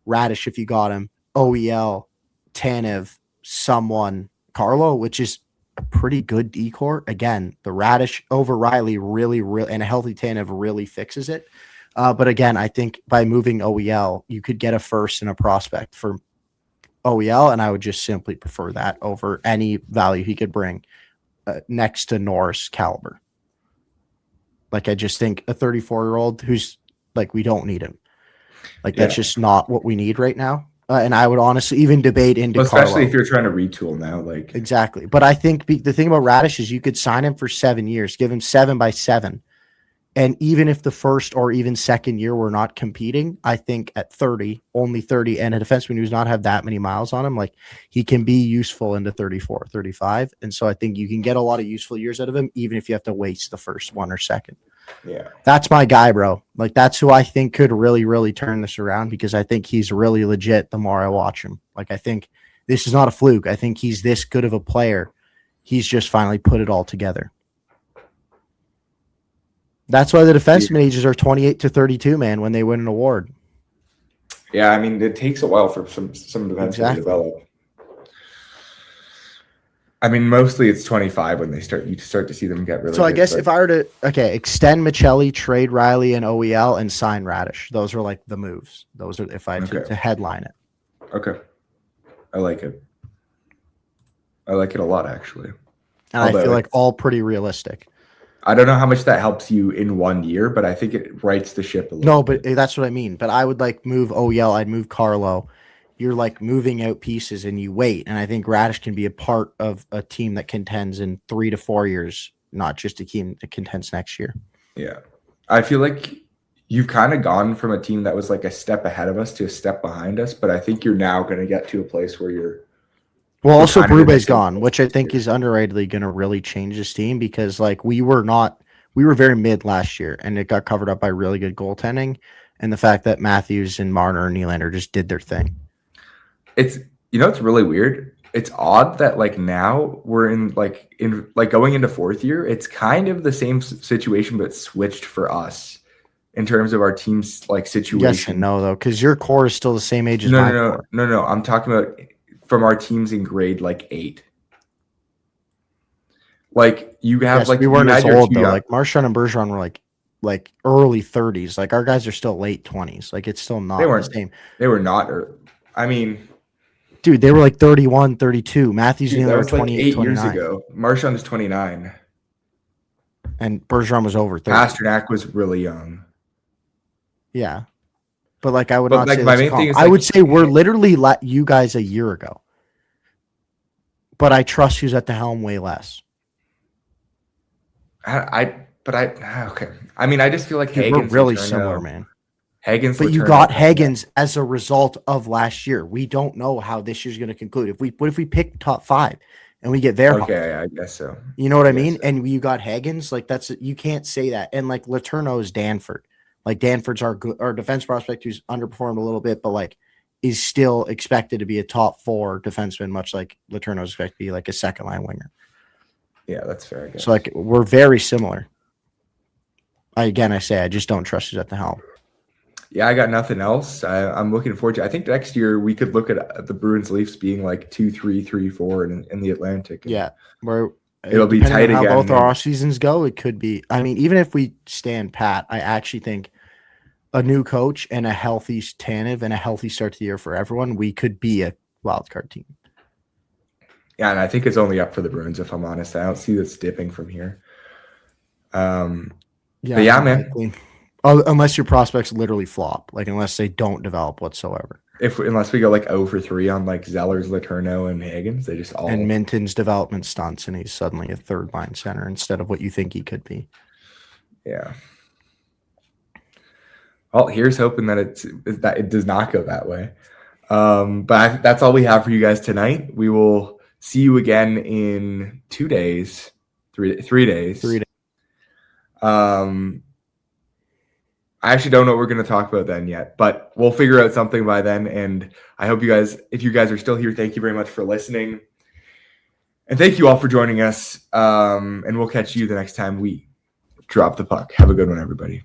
Radish if you got him, OEL, Tanev, someone, Carlo, which is a pretty good decor. Again, the Radish over Riley really, and a healthy Tanev really fixes it. But again, I think by moving OEL, you could get a first and a prospect for OEL, and I would just simply prefer that over any value he could bring next to Norris caliber. Like, I just think a 34-year-old who's like, we don't need him. Like, that's just not what we need right now. And I would honestly even debate into especially Carlo. If you're trying to retool now, like exactly. But I think the thing about Radish is you could sign him for 7 years, give him 7 by 7. And even if the first or even second year we're not competing, I think at 30, only 30, and a defenseman who's not have that many miles on him, like he can be useful into 34, 35. And so I think you can get a lot of useful years out of him, even if you have to waste the first one or second. Yeah. That's my guy, bro. Like, that's who I think could really, really turn this around, because I think he's really legit the more I watch him. Like, I think this is not a fluke. I think he's this good of a player. He's just finally put it all together. That's why the defenseman ages are 28 to 32, man, when they win an award. Yeah, I mean, it takes a while for some defensemen to develop. I mean, mostly it's 25 when you start to see them get really. So I guess if I were to extend Michelli, trade Riley and OEL, and sign Radish, those are like the moves. Those are if I had to headline it. Okay, I like it. I like it a lot, actually. And I feel like all pretty realistic. I don't know how much that helps you in 1 year, but I think it rights the ship a little. No, but that's what I mean. But I would like move OEL. I'd move Carlo. You're like moving out pieces and you wait. And I think Radish can be a part of a team that contends in 3 to 4 years, not just a team that contends next year. Yeah. I feel like you've kind of gone from a team that was like a step ahead of us to a step behind us, but I think you're now going to get to a place where you're. Well, also Brube's gone, which I think is underratedly going to really change this team, because like we were very mid last year, and it got covered up by really good goaltending and the fact that Matthews and Marner and Nylander just did their thing. It's really weird. It's odd that like now we're in going into fourth year. It's kind of the same situation, but switched for us in terms of our team's like situation. Yes and no, though, because your core is still the same age as my core. No. I'm talking about from our teams in grade like 8. Like you have we weren't as old though. Like Marchand and Bergeron were like early 30s. Like our guys are still late 20s. Like it's still not the same. They were not. I mean, dude, they were like 31, 32. Matthews and were 28, like 8 years ago. Marchand is 29. And Bergeron was over 30. Pasternak was really young. Yeah. But like I would not say my main thing is I would say we're literally you guys a year ago. But I trust who's at the helm way less. Okay. I mean, I just feel like Hagen's we're really similar, man. Hagen's, but you got Hagen's as a result of last year. We don't know how this year's going to conclude. What if we pick top 5 and we get there? Okay, I guess so. You know what I mean? So. And you got Hagen's, like you can't say that. And like Letourneau is Danford. Like Danford's our defense prospect who's underperformed a little bit, but like is still expected to be a top 4 defenseman, much like Letourneau is expected to be like a second line winger. Yeah, that's fair. I guess. So like we're very similar. I just don't trust who's at the helm. Yeah, I got nothing else. I'm looking forward to. I think next year we could look at the Bruins Leafs being like 2-3, 3-4 in the Atlantic. Yeah, where it'll be tight again. How both our seasons go, it could be. I mean, even if we stand pat, I actually think a new coach and a healthy Tanev and a healthy start to the year for everyone, we could be a wild card team. Yeah, and I think it's only up for the Bruins, if I'm honest. I don't see this dipping from here. Man. Unless your prospects literally flop, like unless they don't develop whatsoever. Unless we go like 0-3 on like Zellers, Letourneau, and Hagens, they just all. And Minton's development stunts, and he's suddenly a third line center instead of what you think he could be. Yeah. Well, here's hoping that it does not go that way. But that's all we have for you guys tonight. We will see you again in 2 days, 3 days. 3 days. I actually don't know what we're going to talk about then yet, but we'll figure out something by then. And I hope if you guys are still here, thank you very much for listening. And thank you all for joining us. And we'll catch you the next time we drop the puck. Have a good one, everybody.